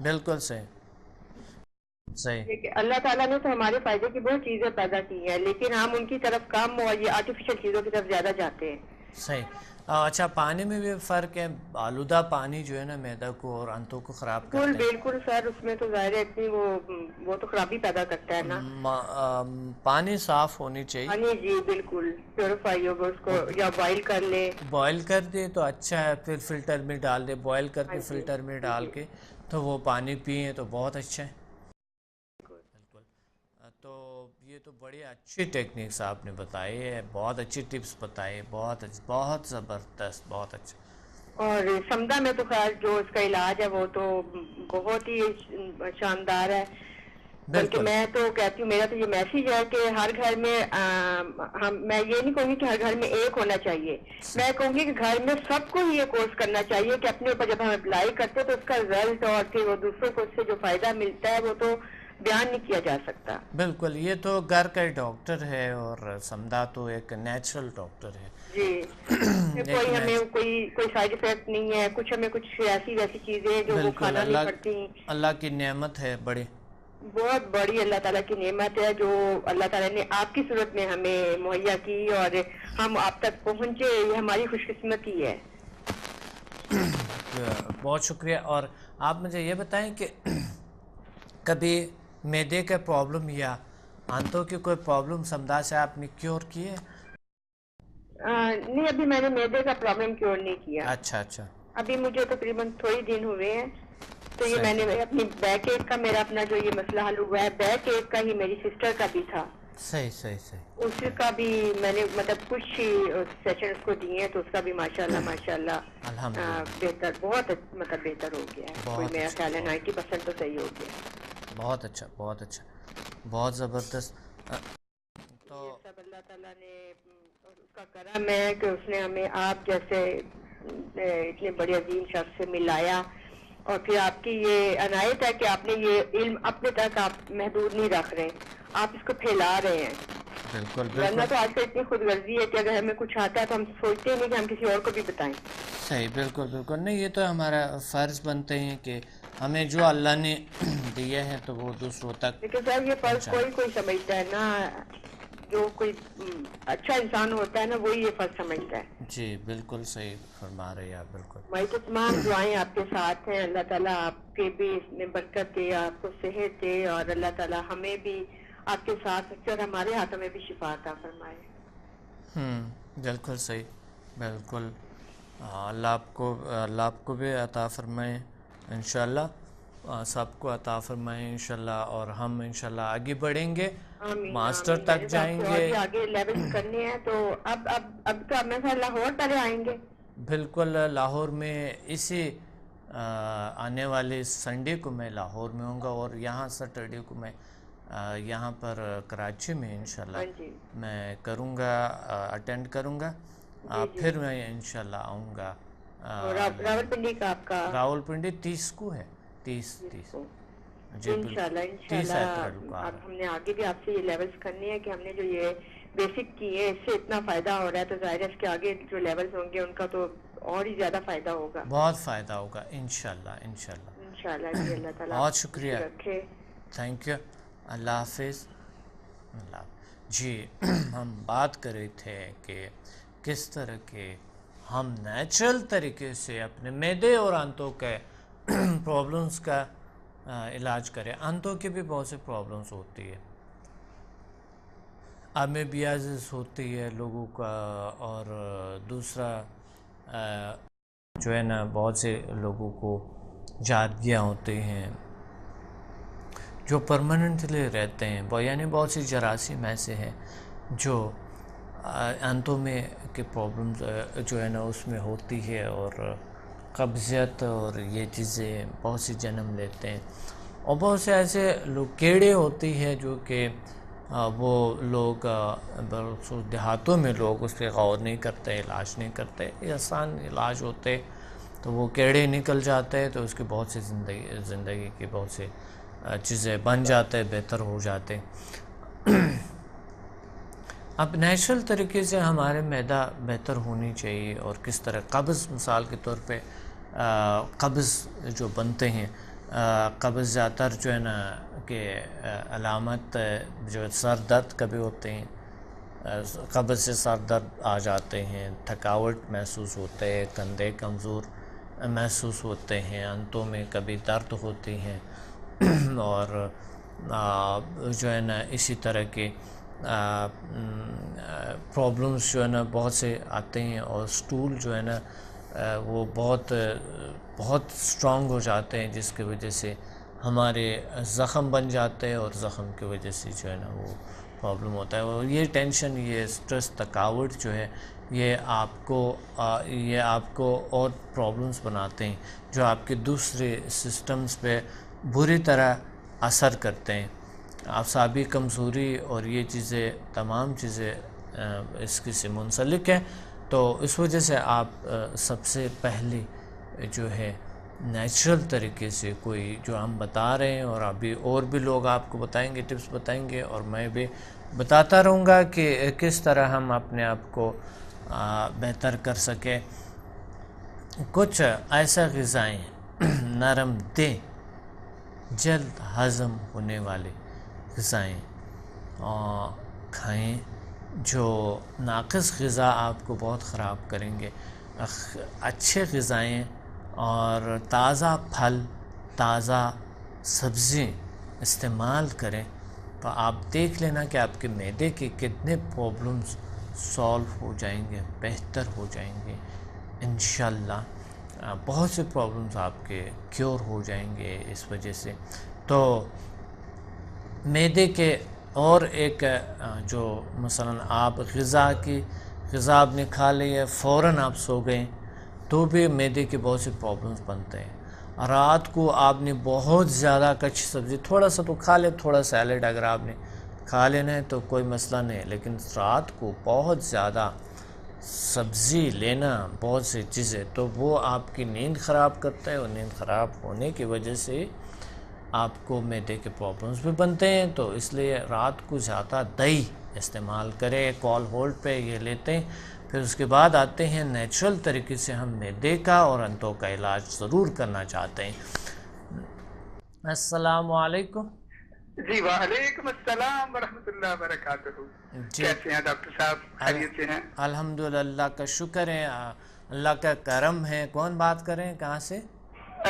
A: بالکل صحیح صحیح.
B: اللہ تعالیٰ نے تو ہمارے فائدے کی بہت چیزیں پیدا کی ہیں لیکن ہم ان کی طرف کم اور یہ آرٹیفیشل چیزوں کی طرف زیادہ جاتے ہیں.
A: صحیح. اچھا پانی میں بھی فرق ہے. آلودہ پانی جو ہے نا معدہ کو اور انتوں کو خراب کرتا ہے.
B: بالکل سر اس میں تو ظاہر ہے اتنی وہ تو خرابی پیدا کرتا ہے نا.
A: پانی صاف ہونی چاہیے.
B: جی بالکل پیوریفائی ہوگا اس کو یا بوائل کر لے.
A: بوائل کر دے تو اچھا ہے. پھر فلٹر میں ڈال دے. بوائل کر کے فلٹر میں ڈال کے تو وہ پانی پئیں تو بہت اچھا ہے. تو یہ تو بڑی اچھی ٹیکنیکس آپ نے بتائی ہے. بہت اچھی ٹپس بتائی. بہت زبردست. بہت اچھا.
B: اور سمدہ میں تو خیر جو اس کا علاج ہے وہ تو بہت ہی شاندار ہے. بلکہ میں تو کہتی ہوں میرا تو یہ میسیج ہے کہ ہر گھر میں میں یہ نہیں کہوں گی کہ ہر گھر میں ایک ہونا چاہیے. میں کہوں گی کہ گھر میں سب کو یہ کورس کرنا چاہیے کہ اپنے اوپر جب ہم اپلائی کرتے ہیں تو اس کا رزلٹ اور پھر وہ دوسروں کو اس سے جو فائدہ ملتا ہے وہ تو بیان نہیں کیا جا سکتا.
A: بالکل. یہ تو گھر کا ڈاکٹر ہے اور سمدہ تو ایک نیچرل ڈاکٹر ہے.
B: جی کوئی ہمیں کوئی سائیڈ افیکٹ نہیں ہے. کچھ ہمیں کچھ ایسی ویسی چیزیں جو وہ کھانا نہیں پڑتی.
A: اللہ کی نعمت ہے بڑی.
B: بہت بڑی اللہ تعالیٰ کی نعمت ہے جو اللہ تعالیٰ نے آپ کی صورت میں ہمیں مہیا کی اور ہم آپ تک پہنچے. یہ ہماری خوش قسمتی ہے.
A: بہت شکریہ. اور آپ مجھے یہ بتائیں کہ کبھی معدے کا پرابلم یا آنتوں کی کوئی پرابلم سمدہ سے آپ نے کیور کی ہے؟
B: نہیں ابھی میں نے معدے کا پرابلم کیور نہیں کیا.
A: اچھا.
B: ابھی مجھے تقریباً تھوڑی دن ہوئے ہیں تو یہ میں نے اپنی بیک ایک کا میرا اپنا جو یہ مسئلہ حل ہوا ہے. بیک ایک کا ہی میری سسٹر کا بھی تھا.
A: صحیح.
B: اس کا بھی میں نے مطلب کچھ ہی سیشن اس کو دیے تو اس کا بھی ماشاءاللہ بہتر بہت مطلب بہتر ہو گیا ہے. کوئی میرا خیال ہے 90% تو صحیح ہو گیا.
A: بہت اچھا. بہت زبردست.
B: تو سب اللہ تعالیٰ نے اس کا کرم ہے کہ اس نے ہمیں آپ جیسے اتنے بڑے عظیم شخص سے ملایا اور پھر آپ کی یہ عنایت ہے کہ آپ نے یہ علم اپنے تک آپ محدود نہیں رکھ رہے. آپ اس کو پھیلا رہے ہیں.
A: بالکل.
B: ورنہ تو آج کل اتنی خود غرضی ہے کہ اگر ہمیں کچھ آتا ہے تو ہم سوچتے نہیں کہ ہم کسی اور کو بھی بتائیں.
A: صحیح. بالکل. نہیں یہ تو ہمارا فرض بنتے ہیں کہ ہمیں جو اللہ نے دیا ہے تو وہ دوسروں تک.
B: لیکن سر یہ فرض کوئی سمجھتا ہے نا. جو کوئی اچھا انسان ہوتا ہے نا وہی یہ فرض سمجھتا ہے.
A: جی بالکل صحیح فرما رہے ہیں آپ. بالکل.
B: ہماری تو تمام دعائیں آپ کے ساتھ ہیں. اللہ تعالیٰ آپ کے بھی اس میں برکت دے, آپ کو صحت دے اور اللہ تعالیٰ ہمیں بھی آپ کے ساتھ رکھے اور ہمارے ہاتھوں میں بھی شفا عطا فرمائے.
A: بالکل صحیح. بالکل. اللہ آپ کو بھی عطا فرمائے انشاءاللہ. سب کو عطا فرمائے انشاءاللہ. اور ہم انشاءاللہ آگے بڑھیں گے, ماسٹر تک جائیں گے.
B: آگے لیولز کرنے ہیں تو اب تو میں لاہور پہلے آئیں گے.
A: بالکل. لاہور میں اسی آنے والے سنڈے کو میں لاہور میں ہوں گا اور یہاں سیٹرڈے کو میں یہاں پر کراچی میں انشاءاللہ میں کروں گا, اٹینڈ کروں گا. پھر میں انشاءاللہ آؤں گا.
B: راولپنڈی کا آپ کا
A: راولپنڈی 30 کو ہے. 30
B: انشاءاللہ. ہم نے آگے بھی آپ سے یہ لیولز کرنے ہیں کہ ہم نے جو یہ بیسک کی ہے اس سے اتنا فائدہ ہو رہا ہے تو ظاہر ہے اس کے آگے جو لیولز ہوں گے ان کا تو اور ہی زیادہ فائدہ ہوگا.
A: بہت فائدہ ہوگا انشاءاللہ.
B: جی اللہ تعالیٰ
A: بہت شکریہ. Thank you. اللہ حافظ. جی ہم بات کر رہے تھے کہ کس طرح کے ہم نیچرل طریقے سے اپنے معدے اور آنتوں کے پرابلمس کا علاج کریں. آنتوں کی بھی بہت سی پرابلمس ہوتی ہے. امیبیازس ہوتی ہے لوگوں کا اور دوسرا جو ہے نا بہت سے لوگوں کو جادگیاں ہوتی ہیں جو پرماننٹلی رہتے ہیں. یعنی بہت سی جراثیم ایسے ہیں جو آنتوں میں کے پرابلمز جو ہے نا اس میں ہوتی ہے اور قبضیت اور یہ چیزیں بہت سی جنم لیتے ہیں. اور بہت سے ایسے لوگ کیڑے ہوتی ہے جو کہ وہ لوگ دیہاتوں میں لوگ اس پہ غور نہیں کرتے, علاج نہیں کرتے. یہ آسان علاج ہوتے تو وہ کیڑے نکل جاتے تو اس کی بہت سی زندگی کی بہت سی چیزیں بن جاتے, بہتر ہو جاتے. اب نیچرل طریقے سے ہمارے معدہ بہتر ہونی چاہیے، اور کس طرح قبض مثال کے طور پہ قبض جو بنتے ہیں، قبض زیادہ تر جو ہے نا کہ علامت جو سر درد کبھی ہوتے ہیں، قبض سے سر درد آ جاتے ہیں، تھکاوٹ محسوس ہوتے ہیں، کندھے کمزور محسوس ہوتے ہیں، انتوں میں کبھی درد ہوتی ہیں، اور جو ہے نا اسی طرح کے پرابلمس جو ہے نا بہت سے آتے ہیں، اور سٹول جو ہے نا وہ بہت سٹرونگ ہو جاتے ہیں، جس کی وجہ سے ہمارے زخم بن جاتے ہیں، اور زخم کی وجہ سے جو ہے نا وہ پرابلم ہوتا ہے. اور یہ ٹینشن، یہ سٹریس، تھکاوٹ جو ہے یہ آپ کو اور پرابلمس بناتے ہیں، جو آپ کے دوسرے سسٹمز پہ بری طرح اثر کرتے ہیں. اعصابی کمزوری اور یہ چیزیں، تمام چیزیں اس کی سے منسلک ہیں. تو اس وجہ سے آپ سب سے پہلے جو ہے نیچرل طریقے سے کوئی جو ہم بتا رہے ہیں، اور ابھی اور بھی لوگ آپ کو بتائیں گے، ٹپس بتائیں گے، اور میں بھی بتاتا رہوں گا کہ کس طرح ہم اپنے آپ کو بہتر کر سکیں. کچھ ایسا غذائیں نرم دہ، جلد ہضم ہونے والے غذائیں کھائیں، جو ناقص غذا آپ کو بہت خراب کریں گے. اچھے غذائیں اور تازہ پھل، تازہ سبزی استعمال کریں، تو آپ دیکھ لینا کہ آپ کے معدے کے کتنے پرابلمز سالو ہو جائیں گے، بہتر ہو جائیں گے انشاءاللہ. بہت سے پرابلمز آپ کے کیور ہو جائیں گے اس وجہ سے. تو معدے کے اور ایک جو مثلا آپ غذا آپ نے کھا لی ہے، فوراً آپ سو گئے، تو بھی معدے کے بہت سے پرابلمز بنتے ہیں. رات کو آپ نے بہت زیادہ کچی سبزی، تھوڑا سا تو کھا لے، تھوڑا سیلڈ اگر آپ نے کھا لینا ہے تو کوئی مسئلہ نہیں، لیکن رات کو بہت زیادہ سبزی لینا، بہت سی چیزیں، تو وہ آپ کی نیند خراب کرتا ہے، اور نیند خراب ہونے کی وجہ سے آپ کو معدے کے پرابلمز بھی بنتے ہیں. تو اس لیے رات کو زیادہ دہی استعمال کریں. کال ہولڈ پہ یہ لیتے ہیں، پھر اس کے بعد آتے ہیں نیچرل طریقے سے ہم معدے کا اور انتوں کا علاج ضرور کرنا چاہتے ہیں. السلام علیکم.
C: جی وعلیکم السلام ورحمۃ اللہ وبرکاتہ. کیسے ہیں ڈاکٹر صاحب؟ خیریت سے ہیں؟
A: الحمدللہ، اللہ کا شکر ہے، اللہ کا کرم ہے. کون بات کر رہے ہیں، کہاں سے؟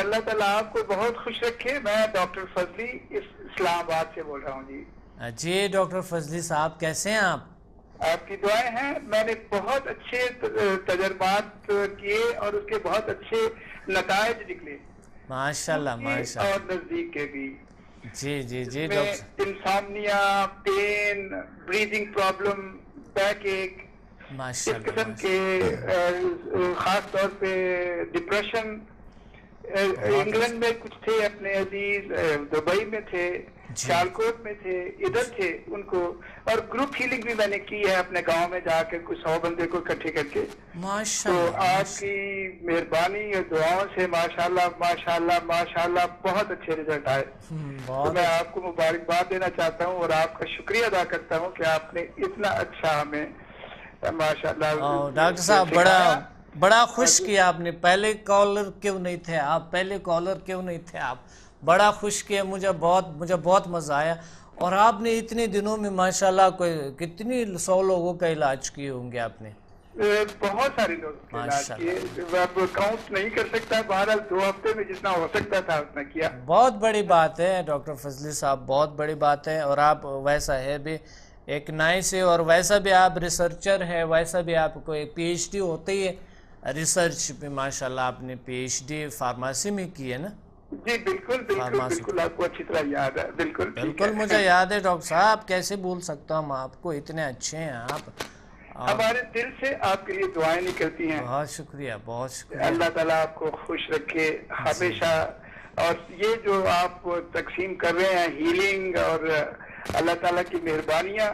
C: اللہ تعالیٰ آپ کو بہت خوش رکھے. میں ڈاکٹر فضلی اسلام آباد سے بول رہا ہوں.
A: جی ڈاکٹر فضلی صاحب، کیسے ہیں آپ؟
C: آپ کی دعائیں ہیں. میں نے بہت اچھے تجربات کیے اور اس کے بہت اچھے نتائج نکلے،
A: ماشاءاللہ ماشاءاللہ،
C: اور نزدیک کے بھی.
A: جی جی جی
C: میں انسامنیا، پین، بریدنگ پرابلم، بیک ایک، اس قسم کے خاص طور پہ ڈپریشن. انگلینڈ میں کچھ تھے اپنے عزیز، دبئی میں تھے، سیالکوٹ میں تھے، ادھر تھے ان کو. اور گروپ ہیلنگ بھی میں نے کی ہے اپنے گاؤں میں جا کے، کچھ 100 بندے کو اکٹھے کر کے. تو آپ کی مہربانی اور دعاؤں سے ماشاءاللہ ماشاءاللہ ماشاءاللہ بہت اچھے رزلٹ آئے. تو میں آپ کو مبارکباد دینا چاہتا ہوں، اور آپ کا شکریہ ادا کرتا ہوں کہ آپ نے اتنا اچھا ہمیں ماشاءاللہ.
A: ڈاکٹر صاحب بڑا خوش کیا آپ نے. پہلے کالر کیوں نہیں تھے آپ؟ بڑا خوش کیا، مجھے بہت مزہ آیا. اور آپ نے اتنے دنوں میں ماشاءاللہ کتنی 100 لوگوں کا علاج کیے ہوں گے آپ نے؟
C: بہت سارے لوگ علاج کیے، اب کاؤنٹ نہیں کر سکتا. بہرحال 2 ہفتے میں جتنا ہو سکتا تھا اتنا کیا.
A: بہت بڑی بات ہے ڈاکٹر فضلی صاحب، بہت بڑی بات ہے. اور آپ ویسا ہے بھی ایک نائس ہے، اور ویسا بھی آپ ریسرچر ہے، ویسا بھی آپ کو ایک پی ایچ ڈی ہوتی ہے ریسرچ میں. ماشاءاللہ آپ نے پی ایچ ڈی فارمیسی میں کی ہے نا؟
C: جی بالکل آپ کو اچھی طرح یاد ہے. بالکل
A: مجھے یاد ہے ڈاکٹر صاحب، کیسے بھول سکتا ہوں آپ کو، اتنے اچھے ہیں آپ.
C: ہمارے دل سے آپ کے لیے دعائیں نکلتی ہیں.
A: بہت شکریہ، بہت شکریہ.
C: اللہ تعالیٰ آپ کو خوش رکھے ہمیشہ. اور یہ جو آپ تقسیم کر رہے ہیں ہیلنگ، اور اللہ تعالیٰ کی مہربانیاں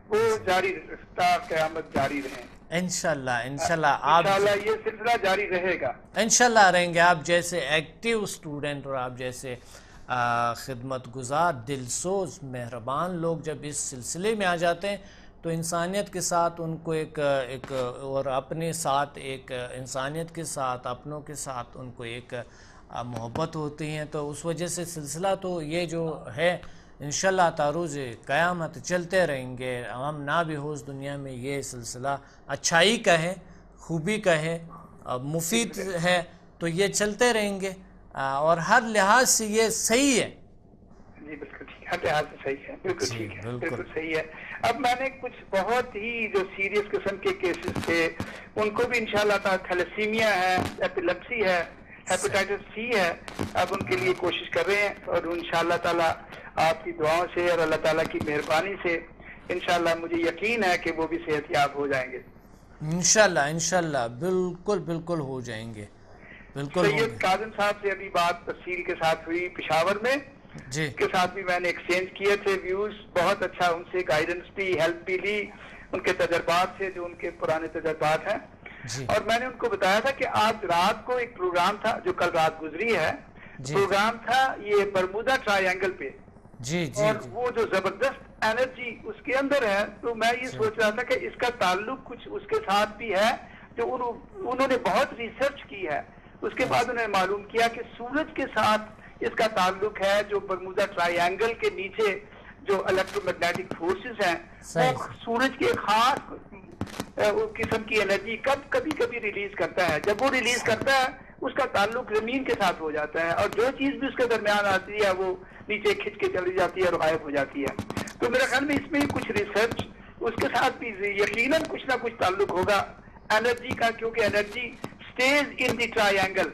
C: وہ جاری رفتہ قیامت جاری رہیں
A: انشاءاللہ.
C: انشاءاللہ یہ سلسلہ جاری رہے گا
A: انشاءاللہ رہیں گے. آپ جیسے ایکٹیو اسٹوڈنٹ اور آپ جیسے خدمت گزار، دل سوز، مہربان لوگ جب اس سلسلے میں آ جاتے ہیں تو انسانیت کے ساتھ ان کو ایک اور اپنے ساتھ ایک انسانیت کے ساتھ اپنوں کے ساتھ ان کو ایک محبت ہوتی ہیں. تو اس وجہ سے سلسلہ تو یہ جو ہے انشاءاللہ تعروض قیامت چلتے رہیں گے. ہم نہ بھی ہو اس دنیا میں یہ سلسلہ اچھائی کا ہے, خوبی کا ہے, مفید ہے, تو یہ چلتے رہیں گے اور ہر لحاظ سے یہ صحیح ہے.
C: جی بالکل ٹھیک ہے, ہر لحاظ سے صحیح ہے, بالکل ٹھیک ہے, بالکل صحیح ہے. اب میں نے کچھ بہت ہی جو سیریس قسم کے کیسز تھے ان کو بھی انشاءاللہ تعالی تھیلیسیمیا ہے, ایپیلیپسی ہے, ہیپیٹائٹس سی ہے, اب ان کے لیے کوشش کر رہے ہیں اور انشاءاللہ تعالی آپ کی دعاؤں سے اور اللہ تعالیٰ کی مہربانی سے انشاءاللہ مجھے یقین ہے کہ وہ بھی صحت یاب ہو جائیں گے.
A: انشاءاللہ بالکل ہو جائیں گے, بالکل.
C: سید کاظم صاحب سے ابھی بات تفصیل کے ساتھ ہوئی پشاور میں,
A: جی
C: کے ساتھ بھی میں نے ایکسچینج کیے تھے ویوز, بہت اچھا ان سے گائیڈنس بھی, ہیلپ بھی لی ان کے تجربات سے جو ان کے پرانے تجربات ہیں.
A: جی
C: اور میں نے ان کو بتایا تھا کہ آج رات کو ایک پروگرام تھا جو کل رات گزری ہے, پروگرام تھا یہ برمودا ٹرائی اینگل پہ,
A: جی
C: اور وہ جو زبردست انرجی اس کے اندر ہے, تو میں یہ سوچ رہا تھا کہ اس کا تعلق کچھ اس کے ساتھ بھی ہے جو انہوں نے بہت ریسرچ کی ہے. اس کے بعد انہوں نے معلوم کیا کہ سورج کے ساتھ اس کا تعلق ہے, جو برمودا ٹرائی اینگل کے نیچے جو الیکٹرو میگنیٹک فورسز ہیں وہ سورج کے خاص قسم کی انرجی کبھی ریلیز کرتا ہے. جب وہ ریلیز کرتا ہے اس کا تعلق زمین کے ساتھ ہو جاتا ہے, اور جو چیز بھی اس کے درمیان آتی ہے وہ نیچے کھچ کے چلی جاتی ہے اور غائب ہو جاتی ہے. تو میرا خیال میں اس میں کچھ ریسرچ اس کے ساتھ بھی یقیناً کچھ نہ کچھ تعلق ہوگا انرجی کا, کیونکہ energy cities in the try angle.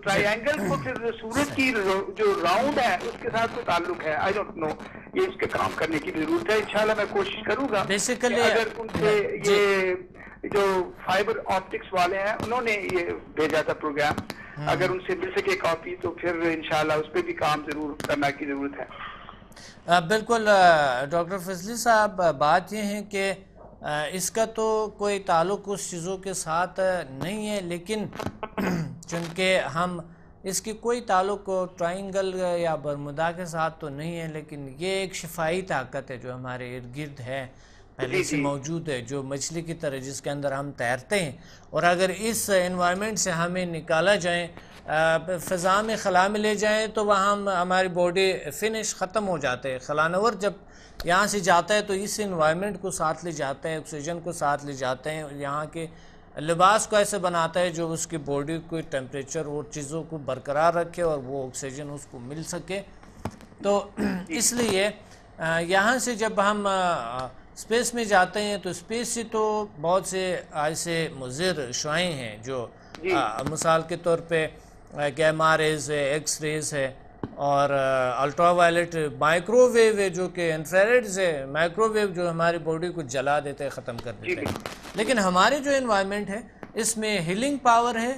C: Try angle کو پھر سورج کی جو راؤنڈ ہے اس کے ساتھ کوئی تعلق ہے. آئی ڈونٹ نو, یہ اس کے کام کرنے کی ضرورت ہے. انشاءاللہ میں کوشش کروں گا
A: بیسیکلی
C: اگر ان سے یہ جو فائبر آپٹکس والے ہیں انہوں نے یہ بھیجا تھا پروگرام, اگر ان سے مل سکے کاپی تو پھر انشاءاللہ اس پہ بھی کام ضرور کرنا کی ضرورت ہے.
A: بالکل ڈاکٹر فضلی صاحب, بات یہ ہے کہ اس کا تو کوئی تعلق اس چیزوں کے ساتھ نہیں ہے, لیکن چونکہ ہم اس کی کوئی تعلق ٹرائنگل یا برمودا کے ساتھ تو نہیں ہے, لیکن یہ ایک شفائی طاقت ہے جو ہمارے ارد گرد ہے, پہلے سے موجود ہے, جو مچھلی کی طرح جس کے اندر ہم تیرتے ہیں. اور اگر اس انوائرمنٹ سے ہمیں نکالا جائیں, فضا میں خلا میں لے جائیں, تو وہاں ہماری باڈی فنش ختم ہو جاتے ہیں. خلانور جب یہاں سے جاتا ہے تو اس انوائرمنٹ کو ساتھ لے جاتا ہے, آکسیجن کو ساتھ لے جاتے ہیں, یہاں کے لباس کو ایسے بناتا ہے جو اس کی باڈی کو ٹیمپریچر اور چیزوں کو برقرار رکھے اور وہ آکسیجن اس کو مل سکے. تو اس لیے یہاں سے جب ہم اسپیس میں جاتے ہیں تو اسپیس سے تو بہت سے ایسے مضر شعاعیں ہیں جو مثال کے طور پہ گیما ریز ہے, ایکس ریز ہے, اور الٹرا وائلٹ مائکرو ویو ہے جو کہ انفراریڈز ہے, مائکرو ویو جو ہماری باڈی کو جلا دیتے ہیں, ختم کر دیتے ہیں. لیکن ہمارے جو انوائرمنٹ ہے اس میں ہیلنگ پاور ہے,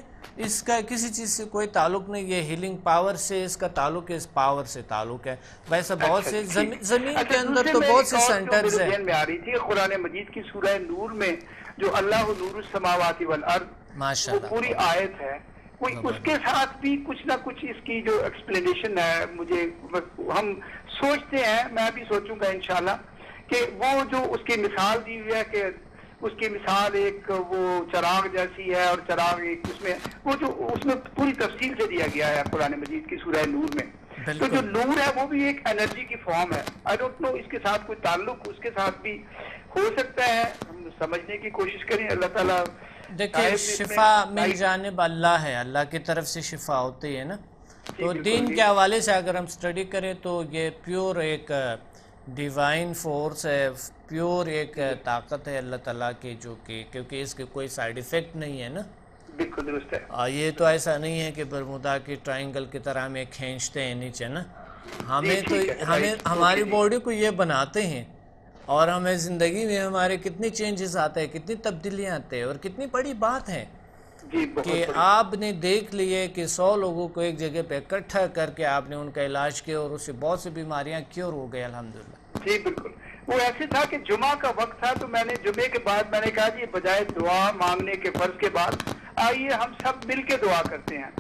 A: اس کا کسی چیز سے کوئی تعلق نہیں. یہ ہیلنگ پاور سے اس کا تعلق ہے, اس پاور سے تعلق ہے. ویسے بہت سے زمین کے اندر تو بہت سے سینٹرز ہیں.
C: میں آ رہی تھی قرآن مجید کی سورہ نور میں جو اللہ نور السماوات والارض,
A: ماشاءاللہ
C: پوری آیت ہے, کوئی اس کے ساتھ بھی کچھ نہ کچھ اس کی جو ایکسپلینیشن ہے, مجھے ہم سوچتے ہیں, میں بھی سوچوں گا انشاءاللہ کہ وہ جو اس کی مثال دی ہوئی ہے کہ اس کی مثال ایک وہ چراغ جیسی ہے, اور چراغ ایک اس میں وہ جو اس میں پوری تفصیل سے دیا گیا ہے قرآن مجید کی سورہ نور میں. تو جو نور ہے وہ بھی ایک انرجی کی فارم ہے. آئی ڈونٹ نو اس کے ساتھ کوئی تعلق اس کے ساتھ بھی ہو سکتا ہے, ہم سمجھنے کی کوشش کریں. اللہ تعالیٰ
A: دیکھیں شفا مل جانب اللہ ہے, اللہ کی طرف سے شفا ہوتی ہے نا. تو دین کے حوالے سے اگر ہم سٹڈی کریں تو یہ پیور ایک ڈیوائن فورس ہے, پیور ایک طاقت ہے اللہ تعالیٰ کی, جو کہ کیونکہ اس کے کوئی سائیڈ ایفیکٹ نہیں ہے نا.
C: بالکل درست ہے.
A: یہ تو ایسا نہیں ہے کہ برمودا کی ٹرائنگل کی طرح ہمیں کھینچتے ہیں نیچے نا. ہمیں تو ہماری باڈی کو یہ بناتے ہیں, اور ہمیں زندگی میں ہمارے کتنی چینجز آتے ہیں, کتنی تبدیلیاں آتے ہیں, اور کتنی بڑی بات ہے کہ آپ نے دیکھ لیے کہ 100 لوگوں کو ایک جگہ پہ اکٹھا کر کے آپ نے ان کا علاج کیا, اور اس سے بہت سی بیماریاں کیور ہو گئے الحمدللہ.
C: جی بالکل. وہ ایسے تھا کہ جمعہ کا وقت تھا, تو میں نے جمعے کے بعد میں نے کہا جی بجائے دعا مانگنے کے فرض کے بعد آئیے ہم سب مل کے دعا کرتے ہیں.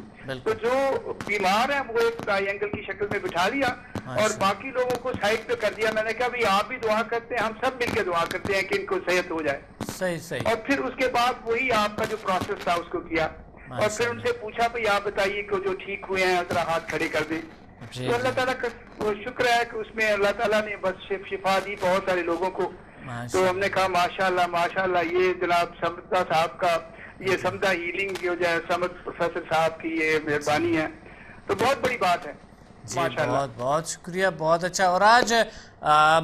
C: تو جو بیمار ہیں وہ ایک ٹرائی اینگل کی شکل میں بٹھا لیا, اور باقی لوگوں کو سائڈ پہ کر دیا. میں نے کہا بھی آپ بھی دعا کرتے ہیں, ہم سب مل کے دعا کرتے ہیں کہ ان کو صحت ہو جائے.
A: صحیح.
C: اور پھر اس کے بعد وہی آپ کا جو پروسیس تھا اس کو کیا, اور پھر ان سے پوچھا بھائی آپ بتائیے کہ جو ٹھیک ہوئے ہیں ذرا ہاتھ کھڑے کر دیں. تو اللہ تعالیٰ کا شکر ہے کہ اس میں اللہ تعالیٰ نے بس شفا دی بہت سارے لوگوں کو. تو ہم نے کہا ماشاءاللہ یہ جناب سمدہ صاحب کا, یہ سمدہ ہیلنگ جو ہے سمد پروفیسر صاحب کی یہ مہربانی ہے, تو بہت بڑی بات ہے.
A: جی بہت شکریہ, بہت اچھا. اور آج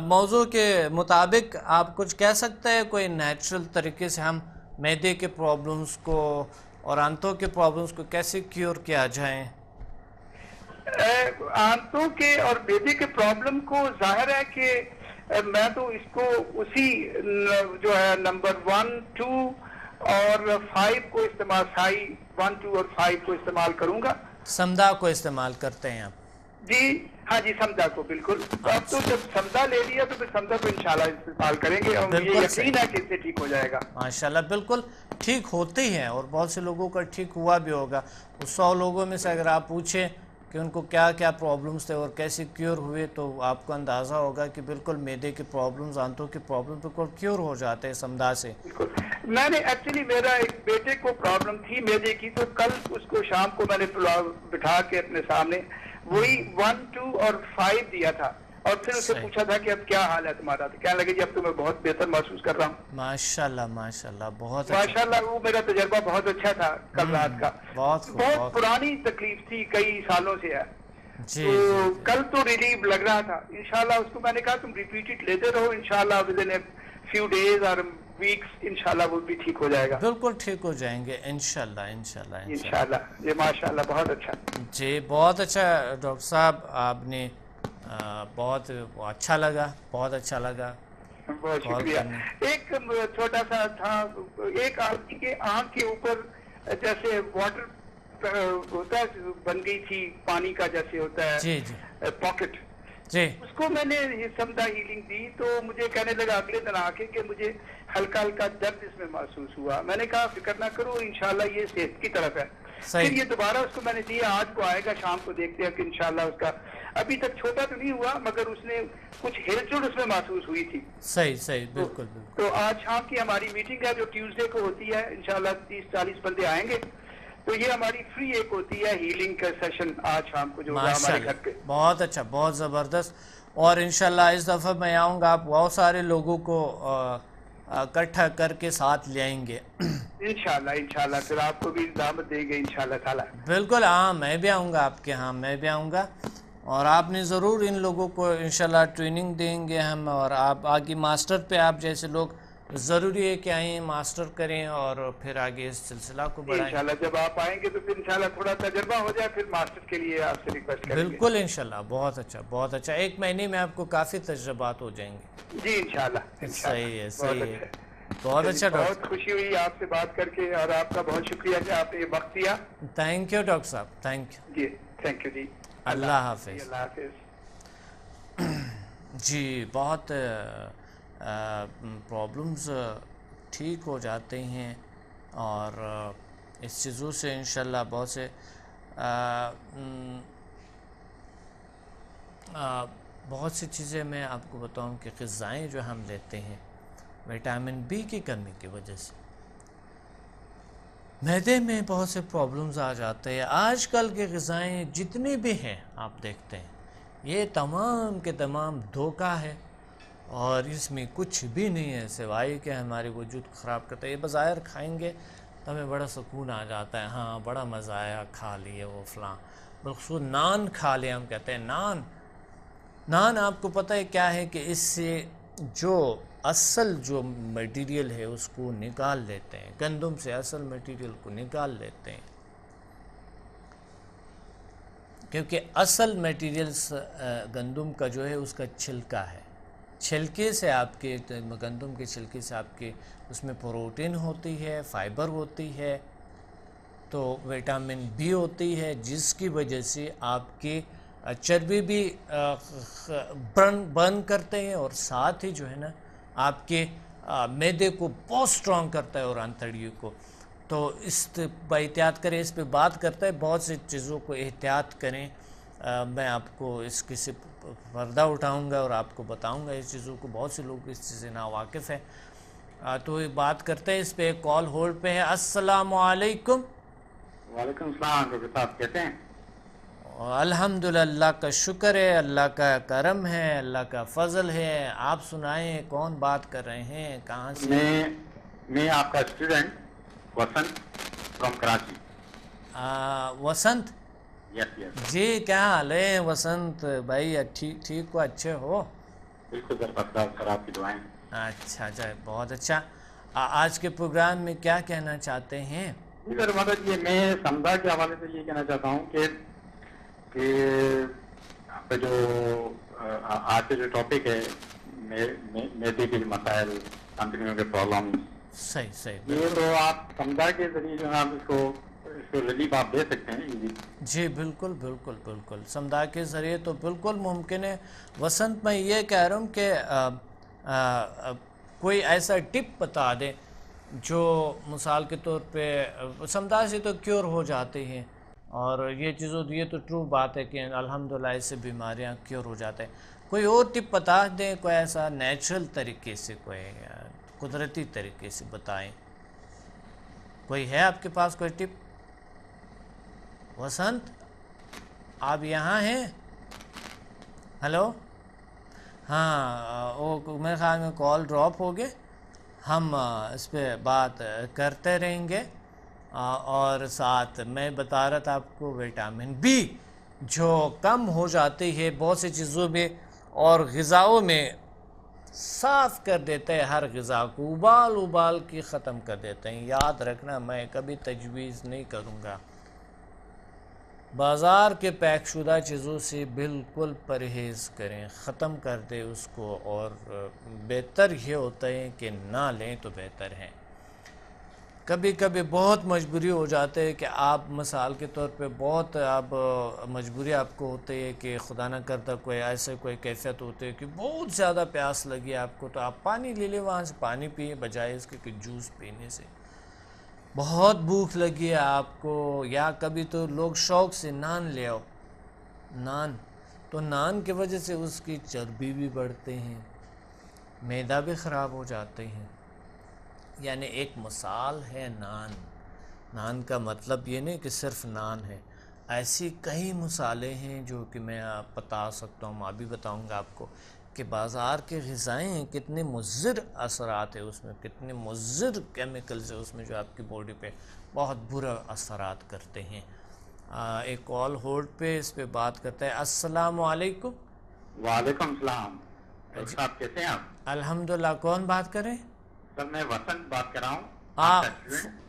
A: موضوع کے مطابق آپ کچھ کہہ سکتے ہیں, کوئی نیچرل طریقے سے ہم معدے کے پرابلمز کو اور آنتوں کے پرابلمز کو کیسے کیور کیا جائیں؟
C: آنتوں کے اور معدے کے پرابلم کو ظاہر ہے کہ میں تو اس کو اسی جو ہے نمبر 1 2 اور 5 کو استعمال, سائی 1 2 اور 5 کو استعمال کروں گا.
A: سمدہ کو استعمال کرتے ہیں آپ؟
C: جی ہاں جی, سمدہ کو بالکل. اب تو جب سمدہ لے لیا تو پھر سمدہ کو انشاءاللہ استعمال کریں گے, اور یہ یقین ہے کہ اس سے ٹھیک ہو جائے گا.
A: ماشاءاللہ بالکل ٹھیک ہوتی ہیں, اور بہت سے لوگوں کا ٹھیک ہوا بھی ہوگا. اس 100 لوگوں میں سے اگر آپ پوچھیں کہ ان کو کیا کیا پرابلمز تھے اور کیسے کیور ہوئے, تو آپ کو اندازہ ہوگا کہ بالکل معدے کے پرابلمز, آنتوں کے پرابلم بالکل کیور ہو جاتے ہیں سمدہ سے.
C: بالکل. میں نے ایکچولی میرا ایک بیٹے کو پرابلم تھی معدے کی, تو کل اس کو شام کو میں نے بٹھا کے اپنے سامنے وہی 1 2 اور 5 دیا تھا, اور پھر اسے پوچھا تھا کہ اب کیا حال ہے تمہارا, تو کہنے لگے جی اب تو میں بہت بہتر محسوس کر رہا ہوں.
A: ماشاءاللہ بہت
C: ماشاءاللہ. وہ میرا تجربہ بہت اچھا تھا کل رات کا. بہت پرانی تکلیف تھی, کئی سالوں سے ہے. تو کل تو ریلیف لگ رہا تھا. انشاءاللہ اس کو میں نے کہا تم ریپیٹڈ لیتے رہو, انشاءاللہ ود ان فیو ڈیز اور ویکس انشاءاللہ وہ بھی ٹھیک ہو جائے گا.
A: بالکل ٹھیک ہو جائیں گے انشاءاللہ.
C: یہ ماشاءاللہ بہت اچھا.
A: جی بہت اچھا ڈاکٹر صاحب, آپ نے بہت اچھا لگا, بہت
C: شکریہ. ایک چھوٹا سا تھا, ایک آدمی کے آنکھ کے اوپر جیسے واٹر ہوتا ہے, بن گئی تھی پانی کا جیسے ہوتا ہے پاکٹ, اس کو میں نے سمدہ ہیلنگ دی, تو مجھے کہنے لگا اگلے دن آ کے کہ مجھے ہلکا درد اس میں محسوس ہوا. میں نے کہا فکر نہ کرو, انشاءاللہ یہ صحت کی طرف ہے. پھر یہ دوبارہ اس کو میں نے دیا, آج کو آئے گا, شام کو دیکھتے ہیں کہ انشاءاللہ اس کا ابھی تک چھوٹا تو نہیں ہوا, مگر اس نے کچھ ہلچل اس میں محسوس ہوئی تھی.
A: صحیح بالکل.
C: تو آج شام کی ہماری میٹنگ ہے جو ٹیوزڈے کو ہوتی ہے, انشاءاللہ 30-40 بندے آئیں گے. تو یہ ہماری فری ایک ہوتی ہے ہیلنگ کا سیشن آج شام کو جو ہمارے گھر پہ. بہت
A: اچھا, بہت زبردست. اور انشاءاللہ اس دفعہ میں آؤں گا, آپ بہت سارے لوگوں کو اکٹھا کر کے ساتھ لے آئیں گے
C: انشاءاللہ. پھر آپ کو بھی دعوت دیں گے انشاءاللہ تعالیٰ.
A: بالکل, ہاں میں بھی آؤں گا آپ کے, ہاں میں بھی آؤں گا. اور آپ نے ضرور ان لوگوں کو انشاءاللہ ٹریننگ دیں گے ہم, اور آپ آگے ماسٹر پہ آپ جیسے لوگ ضروری ہے کہ آئیں, ماسٹر کریں, اور پھر آگے اس سلسلہ کو بڑھائیں.
C: انشاءاللہ جب آپ آئیں گے تو پھر انشاءاللہ تھوڑا تجربہ ہو جائے, پھر ماسٹر کے لیے آپ سے ریکویسٹ کریں گے.
A: بالکل انشاءاللہ. بہت اچھا. 1 مہینے میں آپ کو کافی تجربات ہو جائیں گے.
C: جی انشاءاللہ.
A: صحیح ہے. بہت اچھا ڈاکٹر,
C: بہت خوشی ہوئی آپ سے بات کر کے, اور آپ کا بہت شکریہ کہ آپ نے یہ وقت دیا.
A: تھینک یو ڈاکٹر صاحب, تھینک یو.
C: جی تھینک یو جی.
A: اللہ حافظ. جی بہت پرابلمز ٹھیک ہو جاتے ہیں, اور اس چیزوں سے انشاءاللہ بہت سے بہت سی چیزیں میں آپ کو بتاؤں کہ غذائیں جو ہم لیتے ہیں وٹامن بی کی کمی کی وجہ سے معدے میں بہت سے پرابلمز آ جاتے ہیں. آج کل کے غذائیں جتنی بھی ہیں آپ دیکھتے ہیں, یہ تمام کے تمام دھوکہ ہے, اور اس میں کچھ بھی نہیں ہے سوائے کہ ہمارے وجود خراب کرتا ہے. یہ بظاہر کھائیں گے تو ہمیں بڑا سکون آ جاتا ہے, ہاں بڑا مزہ آیا, کھا لیے وہ فلاں. بالخصوص نان کھا لیں, ہم کہتے ہیں نان آپ کو پتہ ہے کیا ہے کہ اس سے جو اصل جو میٹیریل ہے اس کو نکال لیتے ہیں, گندم سے اصل میٹیریل کو نکال لیتے ہیں, کیونکہ اصل میٹیریل گندم کا جو ہے اس کا چھلکا ہے. چھلکے سے آپ کے گندم کے چھلکے سے آپ کے اس میں پروٹین ہوتی ہے, فائبر ہوتی ہے, تو وٹامن بی ہوتی ہے, جس کی وجہ سے آپ کے چربی بھی برن کرتے ہیں, اور ساتھ ہی جو ہے نا آپ کے معدے کو بہت سٹرونگ کرتا ہے, اور آنتڑیوں کو. تو اس پہ احتیاط کریں, اس پہ بات کرتا ہے, بہت سی چیزوں کو احتیاط کریں, میں آپ کو اس کی سے پردہ اٹھاؤں گا اور آپ کو بتاؤں گا اس چیزوں کو. بہت سے لوگ اس چیز سے ناواقف ہیں. تو بات کرتے ہیں اس پہ. ایک کال ہولڈ پہ ہے. السلام علیکم.
D: وعلیکم السلام ڈاکٹر صاحب، کیسے ہیں؟
A: الحمدللہ کا شکر ہے، اللہ کا کرم ہے، اللہ کا فضل ہے. آپ سنائیں کون بات کر رہے ہیں، کہاں سے؟
D: میں آپ کا اسٹوڈنٹ وسنت فرام کراچی.
A: وسنت
D: یس یس
A: جی، کیا حال ہے وسنت بھائی؟ ٹھیک ہو، اچھے ہو؟
D: بالکل سر آپ کی دعائیں.
A: اچھا بہت اچھا. آج کے پروگرام میں کیا کہنا چاہتے ہیں؟
D: سر مدد یہ میں سمدھا کے حوالے سے یہ کہنا چاہتا ہوں کہ آپ کا جو آج کا جو ٹاپک ہے میدے کے مسائل، کمپنیوں کے پرابلم،
A: صحیح
D: یہ تو آپ سمدھا کے ذریعے جو ہے آپ اس کو ریلیف آپ دے سکتے ہیں.
A: جی بالکل سمدھا کے ذریعے تو بالکل ممکن ہے. وسنت میں یہ کہہ رہا ہوں کہ کوئی ایسا ٹپ بتا دیں جو مثال کے طور پہ سمدھا سے تو کیور ہو جاتے ہیں، اور یہ تو ٹرو بات ہے کہ الحمدللہ اس سے بیماریاں کیور ہو جاتے ہیں. کوئی اور ٹپ بتا دیں، کوئی ایسا نیچرل طریقے سے، کوئی قدرتی طریقے سے بتائیں. کوئی ہے آپ کے پاس کوئی ٹپ؟ وسنت آپ یہاں ہیں؟ ہلو، ہاں وہ میرے خیال میں کال ڈراپ ہو گئے. ہم اس پہ بات کرتے رہیں گے. اور ساتھ میں بتا رہا تھا آپ کو وٹامن بی جو کم ہو جاتی ہے بہت سی چیزوں میں اور غذاؤں میں، صاف کر دیتے ہیں ہر غذا کو، ابال کے ختم کر دیتے ہیں. یاد رکھنا، میں کبھی تجویز نہیں کروں گا. بازار کے پیک شدہ چیزوں سے بالکل پرہیز کریں، ختم کر دیں اس کو، اور بہتر یہ ہوتا ہے کہ نہ لیں تو بہتر ہے. کبھی بہت مجبوری ہو جاتے ہے کہ آپ مثال کے طور پہ بہت مجبوری آپ کو ہوتی ہے کہ خدا نہ کرتا کوئی ایسے کوئی کیفیت ہوتی ہے کہ بہت زیادہ پیاس لگی آپ کو، تو آپ پانی لے لیں، وہاں سے پانی پیئے بجائے اس کے کہ جوس پینے سے. بہت بھوک لگی ہے آپ کو، یا کبھی تو لوگ شوق سے نان لے آؤ، نان کی وجہ سے اس کی چربی بھی بڑھتے ہیں، معدہ بھی خراب ہو جاتے ہیں. یعنی ایک مثال ہے نان کا مطلب یہ نہیں کہ صرف نان ہے. ایسی کئی مثالیں ہیں جو کہ میں بتا سکتا ہوں، میں بھی بتاؤں گا آپ کو کہ بازار کے غذائیں کتنے مضر اثرات ہیں اس میں، کتنے مضر کیمیکلز ہیں اس میں جو آپ کی باڈی پہ بہت برا اثرات کرتے ہیں. ایک کال ہولڈ پہ، اس پہ بات کرتے ہیں. السلام علیکم.
D: وعلیکم السلام. آپ کیسے ہیں؟ آپ
A: الحمدللہ. کون بات کریں؟
D: سر میں وسنت بات کر رہا ہوں.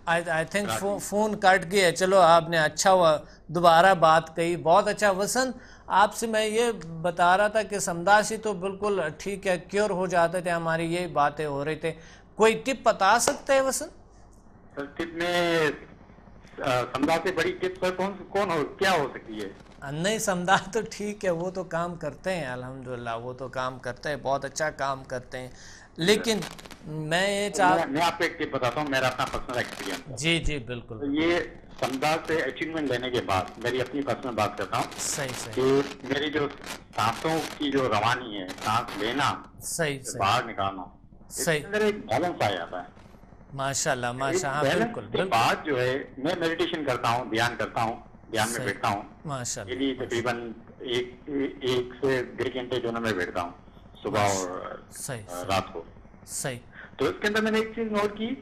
A: آئی تھنک فون کٹ گیا. چلو آپ نے اچھا ہوا دوبارہ بات کہی، بہت اچھا. وسنت آپ سے میں یہ بتا رہا تھا کہ سمدھا سے تو بالکل ٹھیک ہے، کیور ہو جاتے تھے، ہماری یہی باتیں ہو رہی تھے. کوئی ٹپ بتا سکتے ہیں وسنت؟
D: سر ٹپ میں سمدھا سے بڑی ٹپ سر کیا ہو سکتی ہے؟
A: نہیں، سمدھا تو ٹھیک ہے، وہ تو کام کرتے ہیں الحمدللہ، وہ تو کام کرتے ہیں، بہت اچھا کام کرتے ہیں. لیکن میں
D: آپ کو ایک ٹپ بتاتا ہوں، میرا اپنا پرسنل ایکسپیرینس.
A: جی بالکل.
D: یہ سمدھا سے اچیومنٹ لینے کے بعد میری اپنی پرسنل بات کرتا ہوں.
A: صحیح
D: کہ میری جو سانسوں کی جو روانی ہے، سانس لینا، باہر نکالنا، اس کے اندر ایک بیلنس آ جاتا ہے.
A: ماشاءاللہ ماشاءاللہ.
D: بیلنس کے بعد جو ہے میں میڈیٹیشن کرتا ہوں، دھیان کرتا ہوں، دھیان میں بیٹھتا ہوں.
A: ماشاءاللہ.
D: تقریباً 1 سے 1.5 گھنٹے جو نا میں بیٹھتا ہوں صبح اور رات کو.
A: صحیح.
D: تو اس کے اندر میں نے ایک چیز نوٹ کی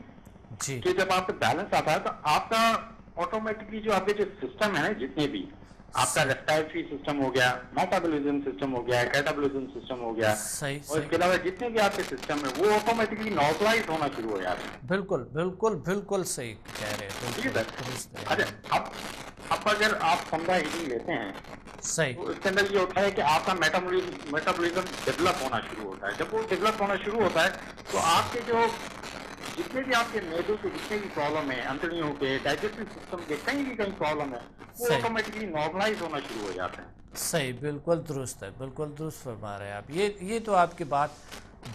D: کہ جب آپ کا بیلنس آتا ہے تو آپ کا آٹومیٹکلی جو آپ کے جو سسٹم ہے، جتنے بھی آپ کا ریسپائریٹری سسٹم ہو گیا، میٹابولزم سسٹم ہو گیا، کیٹابولزم سسٹم ہو گیا، اور اس کے علاوہ جتنے بھی آپ کے سسٹم ہیں وہ آٹومیٹکلی نارملائز ہونا شروع ہو جاتے ہیں.
A: بالکل صحیح کہہ رہے ہیں.
D: ٹھیک ہے. اچھا، اب اگر آپ سمدھا ہیلنگ لیتے ہیں تو اس کے اندر یہ ہوتا ہے کہ آپ کا میٹابولزم ڈیولپ ہونا شروع ہوتا ہے. جب وہ ڈیولپ ہونا شروع ہوتا ہے تو آپ کے جو جتنے بھی آپ کے معدوں کے جتنے بھی پرابلم ہیں، انتڑیوں کے، ڈائجسٹو سسٹم کے کہیں پرابلم ہے، وہ آٹومیٹکلی نارملائز ہونا شروع ہو جاتے ہیں.
A: صحیح، بالکل درست ہے، بالکل درست فرما رہے ہیں آپ. یہ تو آپ کی بات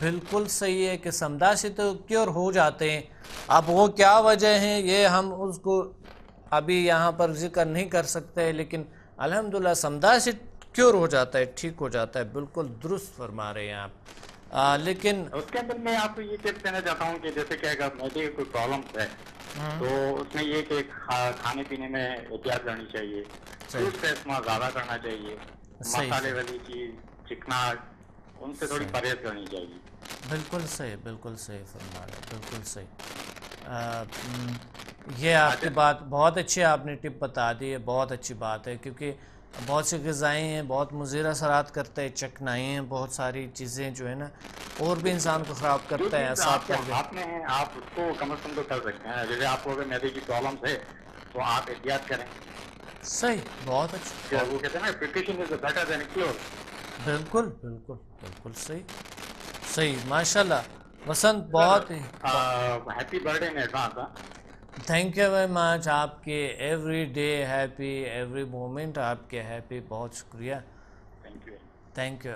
A: بالکل صحیح ہے کہ سمدھا سے تو کیور ہو جاتے ہیں. اب وہ کیا وجہ ہیں یہ ہم اس کو ابھی یہاں پر ذکر نہیں کر سکتے، لیکن الحمدللہ سمدھا سے کیور ہو جاتا ہے، ٹھیک ہو جاتا ہے. بالکل درست فرما رہے ہیں آپ. لیکن
D: اس کے اندر میں آپ کو یہ ٹپ دینا چاہتا ہوں کہ جیسے کہ اگر میدے کوئی پرابلم ہے تو اس میں یہ کہ کھانے پینے میں احتیاط کرنی چاہیے، فروٹ کا استعمال زیادہ کرنا چاہیے، مسالے والی چیز، چکنا، ان سے تھوڑی پرہیز کرنی چاہیے.
A: بالکل صحیح، بالکل صحیح فرما رہے ہیں، بالکل صحیح. یہ آپ کی بات بہت اچھی، آپ نے ٹپ بتا دی ہے، بہت اچھی بات ہے، کیونکہ بہت سی غذائیں ہیں بہت مضر اثرات کرتے ہیں، چکنائیں ہیں، بہت ساری چیزیں جو ہے نا اور بھی انسان کو خراب کرتا ہے.
D: آپ کے ہاتھ میں ہیں، آپ اس کو کم از کم تو کر سکتے ہیں. جیسے آپ کو اگر میدے کی پرابلم ہے تو آپ احتیاط کریں.
A: صحیح، بہت اچھا.
D: وہ کہتے ہیں نا precaution is better than cure.
A: بالکل بالکل بالکل صحیح صحیح. ماشاء اللہ وسنت، بہت ہی
D: happy birthday in advance.
A: Thank you very much. آپ کے every day happy, every moment آپ کے ہیپی. بہت شکریہ. Thank you.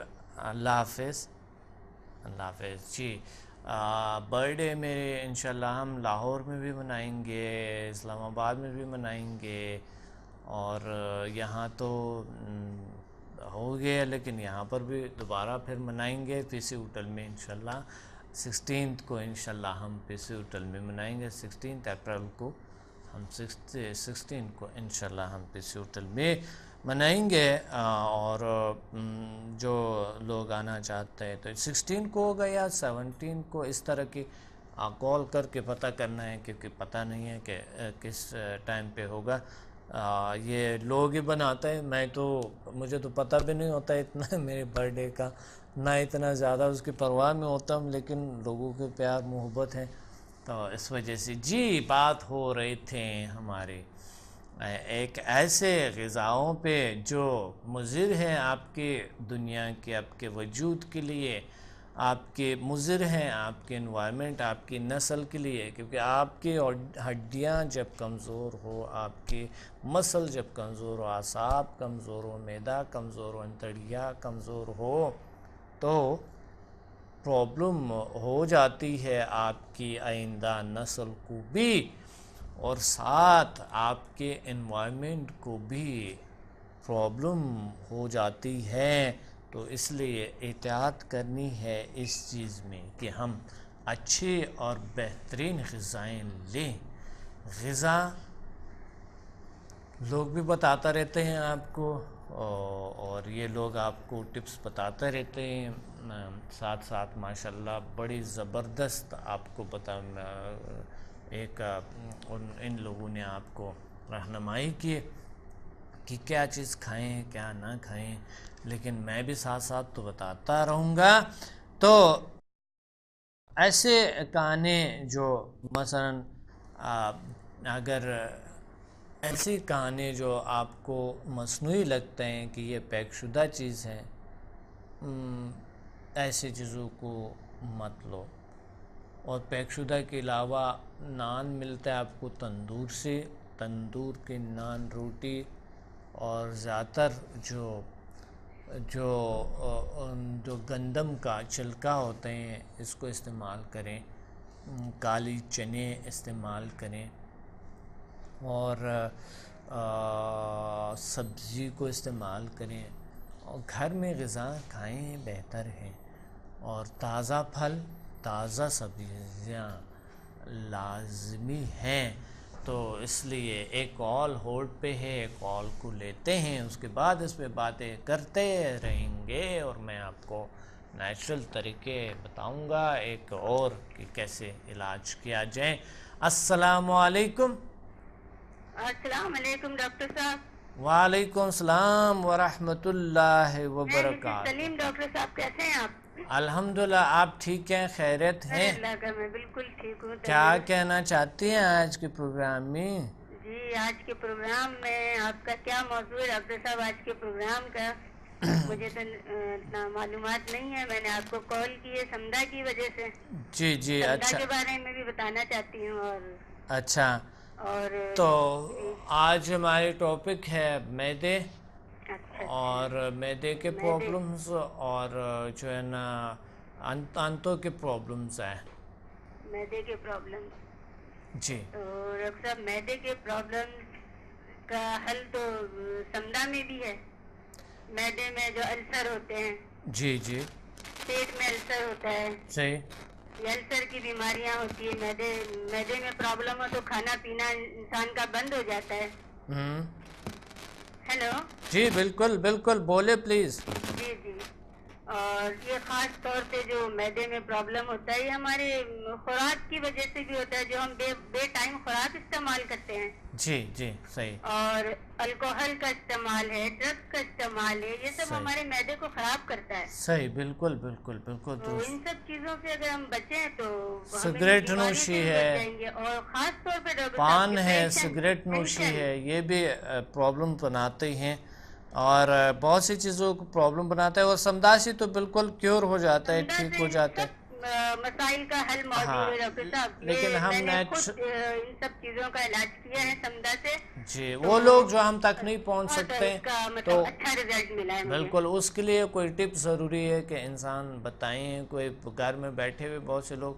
A: اللہ حافظ. اللہ حافظ. جی برتھ ڈے میرے انشاءاللہ ہم لاہور میں بھی منائیں گے، اسلام آباد میں بھی منائیں گے، اور یہاں تو ہو گیا، لیکن یہاں پر بھی دوبارہ پھر منائیں گے پی سی ہوٹل میں انشاءاللہ. 16 کو انشاءاللہ ہم پی سی ہوٹل میں منائیں گے. 16 اپریل کو ہم 16 کو انشاءاللہ ہم پی سی ہوٹل میں منائیں گے. اور جو لوگ آنا چاہتے ہیں تو 16 کو ہوگا یا 17 کو، اس طرح کی کال کر کے پتہ کرنا ہے، کیونکہ پتہ نہیں ہے کہ کس ٹائم پہ ہوگا. یہ لوگ ہی بناتا ہے، مجھے تو پتہ بھی نہیں ہوتا اتنا میرے برتھ ڈے کا، نہ اتنا زیادہ اس کی پرواہ میں ہوتا ہوں، لیکن لوگوں کے پیار محبت ہے تو اس وجہ سے. جی بات ہو رہے تھے ہمارے ایک ایسے غذاؤں پہ جو مضر ہیں آپ کی دنیا کے، آپ کے وجود کے لیے، آپ کے مضر ہیں آپ کے انوائرمنٹ، آپ کی نسل کے لیے. کیونکہ آپ کی ہڈیاں جب کمزور ہو، آپ کی مسل جب کمزور ہو، اعصاب کمزور ہو، معدہ کمزور ہو، انتڑیاں کمزور ہو، تو پرابلم ہو جاتی ہے آپ کی آئندہ نسل کو بھی، اور ساتھ آپ کے انوائرمنٹ کو بھی پرابلم ہو جاتی ہے. تو اس لیے احتیاط کرنی ہے اس چیز میں کہ ہم اچھی اور بہترین غذائیں لیں. غذا لوگ بھی بتاتا رہتے ہیں آپ کو، اور یہ لوگ آپ کو ٹپس بتاتے رہتے ہیں ساتھ ساتھ. ماشاءاللہ بڑی زبردست آپ کو ان لوگوں نے آپ کو رہنمائی کی کہ کیا چیز کھائیں کیا نہ کھائیں، لیکن میں بھی ساتھ ساتھ تو بتاتا رہوں گا. تو ایسے کھانے جو مثلا اگر ایسی کھانے جو آپ کو مصنوعی لگتے ہیں کہ یہ پیک شدہ چیز ہے، ایسی چیزوں کو مت لو. اور پیک شدہ کے علاوہ نان ملتا ہے آپ کو تندور سے، تندور کے نان روٹی، اور زیادہ تر جو گندم کا چھلکا ہوتے ہیں اس کو استعمال کریں، کالی چنے استعمال کریں، اور سبزی کو استعمال کریں، اور گھر میں غذا کھائیں بہتر ہے. اور تازہ پھل، تازہ سبزیاں لازمی ہیں. تو اس لیے ایک کال ہولڈ پہ ہے، ایک کال کو لیتے ہیں، اس کے بعد اس پہ باتیں کرتے رہیں گے، اور میں آپ کو نیچرل طریقے بتاؤں گا ایک اور کہ کیسے علاج کیا جائے. السلام علیکم.
B: السلام علیکم ڈاکٹر صاحب.
A: وعلیکم السلام ورحمۃ اللہ وبرکاتہ.
B: سلیم ڈاکٹر صاحب کیسے ہیں آپ؟
A: الحمدللہ آپ ٹھیک ہیں، خیریت ہیں؟
B: اللہ کا میں بالکل ٹھیک ہوں.
A: کیا کہنا چاہتی ہیں آج کے پروگرام میں؟
B: جی آج کے پروگرام میں آپ کا کیا موضوع ہے ڈاکٹر صاحب؟ آج کے پروگرام کا مجھے تو اتنا معلومات نہیں ہے. میں نے آپ کو کال کی ہے سمدھا کی وجہ سے.
A: جی جی اچھا.
B: سمدھا کے بارے میں بھی بتانا چاہتی ہوں.
A: اچھا تو آج ہماری ٹاپک ہے معدے اور معدے کے پرابلمز، اور جو ہے نا آنتوں کے پرابلمز ہیں.
B: معدے کے پرابلم.
A: جی
B: تو ڈاکٹر صاحب معدے کے پرابلم
E: کا حل تو سمدہ میں بھی ہے. میدے میں جو السر ہوتے ہیں,
A: جی جی,
E: پیٹ میں السر ہوتا ہے,
A: صحیح,
E: یہ السر کی بیماریاں ہوتی ہے. میدے میں پرابلم ہو تو کھانا پینا انسان کا بند ہو جاتا ہے. ہیلو,
A: جی بالکل بالکل, بولے پلیز.
E: جی جی, اور یہ خاص طور پہ جو میدے میں پرابلم ہوتا ہے یہ ہمارے خوراک کی وجہ سے بھی ہوتا ہے, جو ہم بے ٹائم خوراک استعمال کرتے ہیں.
A: جی جی, صحیح,
E: اور الکوہل کا استعمال ہے, ڈرگس کا استعمال ہے, یہ سب ہمارے میدے کو خراب کرتا ہے.
A: صحیح, بالکل بالکل بالکل.
E: تو ان سب چیزوں سے اگر ہم بچیں تو
A: سگریٹ نوشی ہے,
E: اور خاص طور پہ
A: پان ہے, سگریٹ نوشی ہے, یہ بھی پرابلم بناتے ہیں اور بہت سی چیزوں کو پرابلم بناتا ہے. اور سمداسی تو بالکل کیور ہو جاتا ہے, ٹھیک ہو جاتا ہے.
E: مسائل کا حل موجود ہے ڈاکٹر صاحب.
A: لیکن ہم
E: میں نے خود ان سب چیزوں کا علاج کیا ہے سمدہ سے.
A: جی, وہ لوگ جو ہم تک نہیں پہنچ سکتے تو
E: اچھا رزلٹ ملا ہے.
A: بالکل, اس کے لیے کوئی ٹپ ضروری ہے کہ انسان بتائیں. کوئی گھر میں بیٹھے ہوئے بہت سے لوگ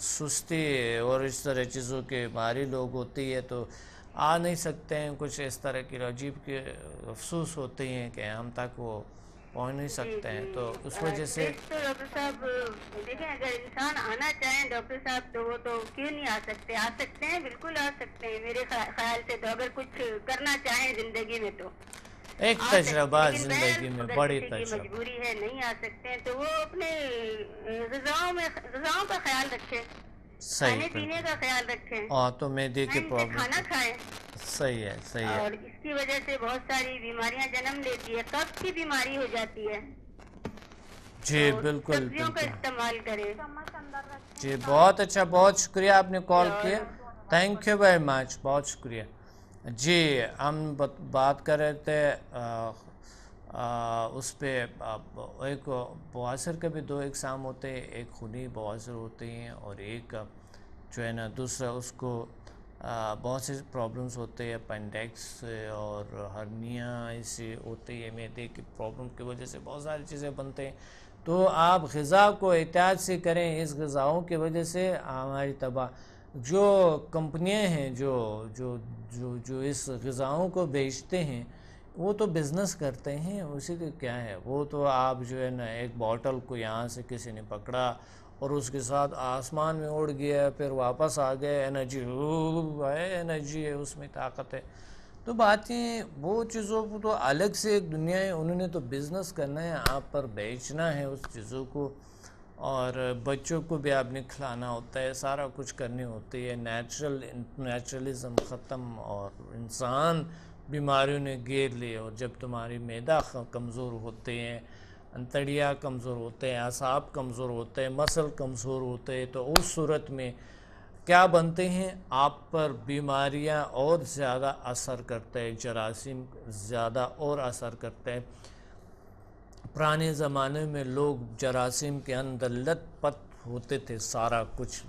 A: سستی اور اس طرح چیزوں کے بھاری لوگ ہوتی ہے تو آ نہیں سکتے ہیں, کچھ اس طرح کی عجیب کے افسوس ہوتے ہیں کہ ہم تک وہ پہنچ نہیں سکتے ہیں. تو اس وجہ سے
E: تو ڈاکٹر صاحب دیکھیں, اگر انسان آنا چاہیں ڈاکٹر صاحب تو وہ تو کیوں نہیں آ سکتے, آ سکتے ہیں, بالکل آ سکتے ہیں. میرے خیال سے تو اگر کچھ کرنا چاہیں زندگی میں تو
A: ایک تجربہ زندگی میں بڑی تجربہ,
E: مجبوری ہے نہیں آ سکتے ہیں تو وہ اپنے غذاؤں کا خیال رکھیں, کھانے پینے کا خیال رکھیں,
A: تو میدے کے پرابلم
E: کھانا کھائیں.
A: صحیح ہے, صحیح ہے.
E: اور اس کی وجہ سے بہت ساری بیماریاں جنم لیتی ہے. قبض کی بیماری ہو جاتی ہے.
A: جی بالکل
E: سبزیوں کا استعمال کریں.
A: جی بہت اچھا, بہت شکریہ آپ نے کال کیا. تھینک یو ویری مچ, بہت شکریہ. جی, ہم بات کر رہے تھے اس پہ. ایک بواسر کے بھی دو اقسام ہوتے ہیں, ایک خونی بواسر ہوتے ہیں اور ایک جو ہے نا دوسرا, اس کو بہت سے پرابلمس ہوتے ہیں, اپینڈکس اور ہرنیا ایسے ہوتے ہیں. میدے کی پرابلم کی وجہ سے بہت ساری چیزیں بنتے ہیں. تو آپ غذا کو احتیاط سے کریں. اس غذاؤں کی وجہ سے ہماری جو کمپنیاں ہیں جو اس غذاؤں کو بیچتے ہیں وہ تو بزنس کرتے ہیں, اسی کے کیا ہے, وہ تو آپ جو ہے نا ایک بوٹل کو یہاں سے کسی نے پکڑا اور اس کے ساتھ آسمان میں اڑ گیا, پھر واپس آ گئے, انرجی ہے, اس میں طاقت ہے. تو باتیں وہ چیزوں کو تو الگ سے ایک دنیا ہے, انہوں نے تو بزنس کرنا ہے, آپ پر بیچنا ہے اس چیزوں کو, اور بچوں کو بھی آپ نے کھلانا ہوتا ہے, سارا کچھ کرنی ہوتی ہے. نیچرلزم ختم اور انسان بیماریوں نے گھیر لیے. اور جب تمہاری معدہ کمزور ہوتے ہیں, انتڑیاں کمزور ہوتے ہیں, اعصاب کمزور ہوتے ہیں, مسل کمزور ہوتے ہیں, تو اس صورت میں کیا بنتے ہیں, آپ پر بیماریاں اور زیادہ اثر کرتے ہیں, جراثیم زیادہ اور اثر کرتے ہیں. پرانے زمانے میں لوگ جراثیم کے اندر لت پت ہوتے تھے, سارا کچھ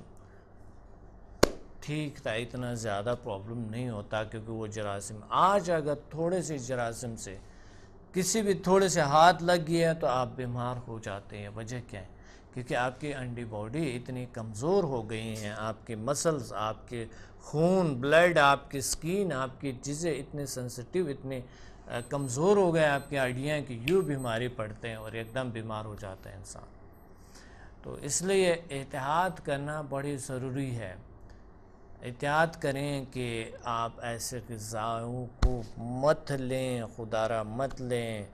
A: ٹھیک تھا, اتنا زیادہ پرابلم نہیں ہوتا کیونکہ وہ جراثیم. آج اگر تھوڑے سے جراثیم سے کسی بھی تھوڑے سے ہاتھ لگ گیا تو آپ بیمار ہو جاتے ہیں. وجہ کیا ہے؟ کیونکہ آپ کی اینٹی باڈی اتنی کمزور ہو گئی ہیں, آپ کے مسلز, آپ کے خون, بلڈ, آپ کی سکین, آپ کی چیزیں اتنے سینسٹیو, اتنے کمزور ہو گئے آپ کی ہڈیاں کہ یوں بیماری پڑتے ہیں اور ایک دم بیمار ہو جاتا ہے انسان. تو اس لیے احتیاط کرنا بڑی ضروری ہے. احتیاط کریں کہ آپ ایسے غذاؤں کو مت لیں, خدارہ مت لیں,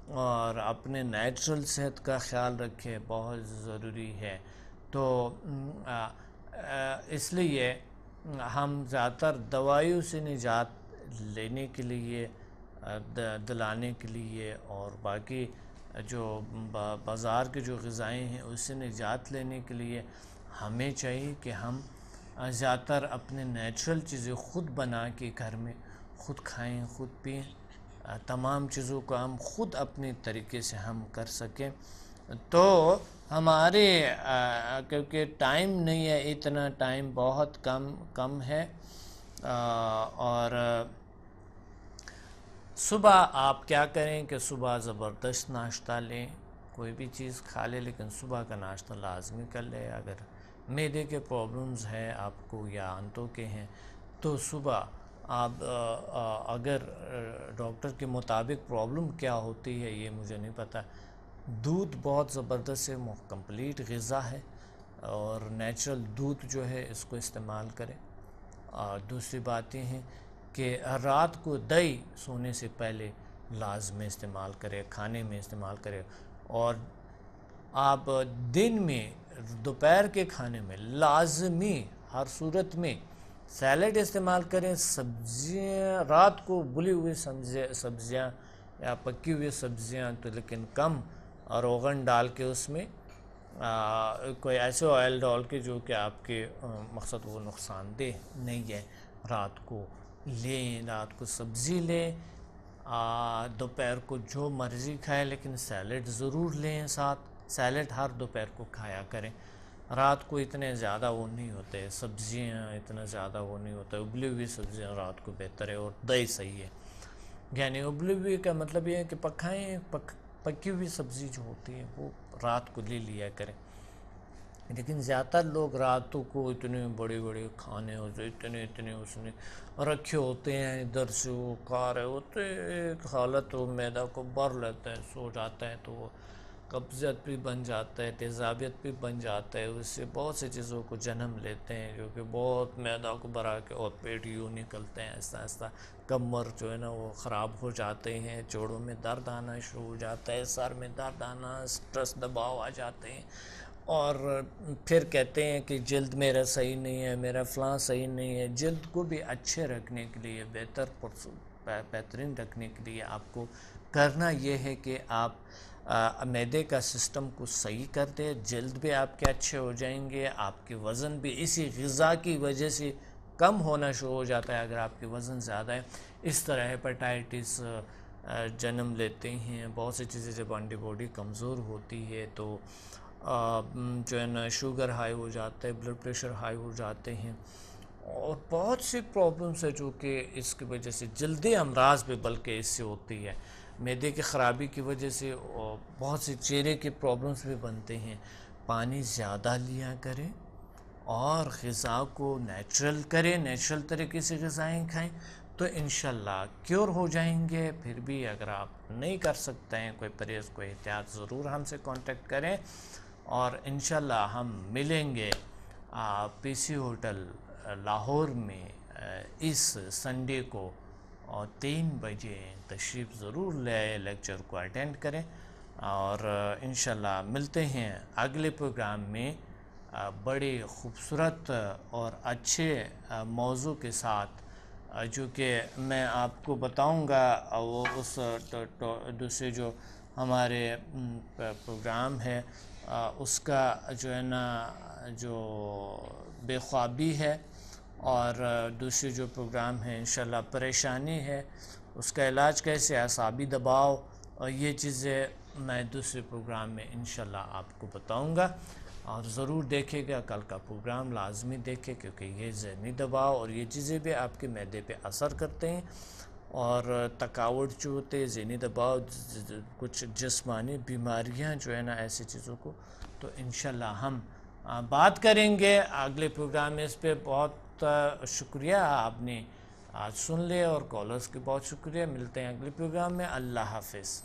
A: اور اپنے نیچرل صحت کا خیال رکھیں, بہت ضروری ہے. تو اس لیے ہم زیادہ تر دوائیوں سے نجات لینے کے لیے, دلانے کے لیے, اور باقی جو بازار کے جو غذائیں ہیں اس سے نجات لینے کے لیے ہمیں چاہیے کہ ہم زیادہ تر اپنے نیچرل چیزیں خود بنا کے گھر میں خود کھائیں, خود پئیں. تمام چیزوں کو ہم خود اپنے طریقے سے ہم کر سکیں. تو ہمارے کیونکہ ٹائم نہیں ہے, اتنا ٹائم بہت کم ہے, اور صبح آپ کیا کریں کہ صبح زبردست ناشتہ لیں, کوئی بھی چیز کھا لیں, لیکن صبح کا ناشتہ لازمی کر لیں. اگر معدے کے پرابلمز ہیں آپ کو یا آنتوں کے ہیں تو صبح آپ اگر ڈاکٹر کے مطابق پرابلم کیا ہوتی ہے یہ مجھے نہیں پتہ. دودھ بہت زبردست ہے، کمپلیٹ غذا ہے، اور نیچرل دودھ جو ہے اس کو استعمال کریں. اور دوسری بات یہ ہے کہ رات کو دہی سونے سے پہلے لازمی استعمال کرے، کھانے میں استعمال کرے. اور آپ دن میں دوپہر کے کھانے میں لازمی ہر صورت میں سیلڈ استعمال کریں. سبزیاں رات کو بلی ہوئی سبزیاں یا پکی ہوئی سبزیاں تو لیکن کم، اور روغن ڈال کے اس میں کوئی ایسے آئل ڈال کے جو کہ آپ کے مقصد وہ نقصان دہ نہیں ہے. رات کو لیں، رات کو سبزی لیں، دوپہر کو جو مرضی کھائیں لیکن سیلڈ ضرور لیں ساتھ. سیلڈ ہر دوپہر کو کھایا کریں. رات کو اتنے زیادہ وہ نہیں ہوتے، سبزیاں اتنا زیادہ وہ نہیں ہوتا. ابلی ہوئی سبزیاں رات کو بہتر ہے، اور دہی صحیح ہے. یعنی ابلی ہوئی کا مطلب یہ ہے کہ پکی ہوئی سبزی جو ہوتی ہے وہ رات کو لے لیا کریں. لیکن زیادہ تر لوگ راتوں کو اتنے بڑے بڑے کھانے ہوتے، اتنے اس نے رکھے ہوتے ہیں، ادھر سے وہ کھا رہے ہوتے، ایک حالت وہ معدہ کو بھر لیتا ہے، سو جاتا ہے تو وہ قبضیت بھی بن جاتا ہے، تیزابیت بھی بن جاتا ہے. اس سے بہت سی چیزوں کو جنم لیتے ہیں جو کہ بہت معدہ کو بھرا کے، اور پیٹ یوں نکلتے ہیں آہستہ آہستہ. کمر جو ہے نا وہ خراب ہو جاتے ہیں، جوڑوں میں درد آنا شروع ہو جاتا ہے، سر میں درد آنا، سٹرس دباؤ آ جاتے ہیں. اور پھر کہتے ہیں کہ جلد میرا صحیح نہیں ہے، میرا فلاں صحیح نہیں ہے. جلد کو بھی اچھے رکھنے کے لیے، بہترین رکھنے کے لیے آپ کو کرنا یہ ہے کہ آپ معدے کا سسٹم کو صحیح کر دیں. جلد بھی آپ کے اچھے ہو جائیں گے. آپ کے وزن بھی اسی غذا کی وجہ سے کم ہونا شروع ہو جاتا ہے اگر آپ کے وزن زیادہ ہے. اس طرح ہیپاٹائٹس جنم لیتے ہیں. بہت سی چیزیں جب اینٹی باڈی کمزور ہوتی ہے تو جو ہے نا شوگر ہائی ہو جاتا ہے، بلڈ پریشر ہائی ہو جاتے ہیں، اور بہت سی پرابلمس ہے جو کہ اس کی وجہ سے جلدی امراض بھی بلکہ اس سے ہوتی ہے. معدے کی خرابی کی وجہ سے بہت سی چہرے کی پرابلمس بھی بنتے ہیں. پانی زیادہ لیا کریں اور غذا کو نیچرل کریں، نیچرل طریقے سے غذائیں کھائیں تو انشاءاللہ کیور ہو جائیں گے. پھر بھی اگر آپ نہیں کر سکتے ہیں کوئی پرہیز، کوئی احتیاط، ضرور ہم سے کانٹیکٹ کریں. اور انشاءاللہ ہم ملیں گے پی سی ہوٹل لاہور میں اس سنڈے کو، اور 3 بجے تشریف ضرور لے لیکچر کو اٹینڈ کریں. اور انشاءاللہ ملتے ہیں اگلے پروگرام میں بڑے خوبصورت اور اچھے موضوع کے ساتھ، جو کہ میں آپ کو بتاؤں گا. وہ اس دوسرے جو ہمارے پروگرام ہے اس کا جو ہے نا جو بے خوابی ہے، اور دوسری جو پروگرام ہے انشاءاللہ پریشانی ہے، اس کا علاج کیسے، اعصابی دباؤ، اور یہ چیزیں میں دوسرے پروگرام میں انشاءاللہ آپ کو بتاؤں گا. اور ضرور دیکھے گا کل کا پروگرام، لازمی دیکھے، کیونکہ یہ ذہنی دباؤ اور یہ چیزیں بھی آپ کے معدے پہ اثر کرتے ہیں. اور تھکاوٹ جو ہوتے ہیں، ذہنی دباؤ، کچھ جسمانی بیماریاں جو ہے نا ایسی چیزوں کو، تو انشاءاللہ ہم بات کریں گے اگلے پروگرام میں اس پہ. بہت شکریہ آپ نے آج سن لے، اور کالرز کے بہت شکریہ. ملتے ہیں اگلے پروگرام میں. اللہ حافظ.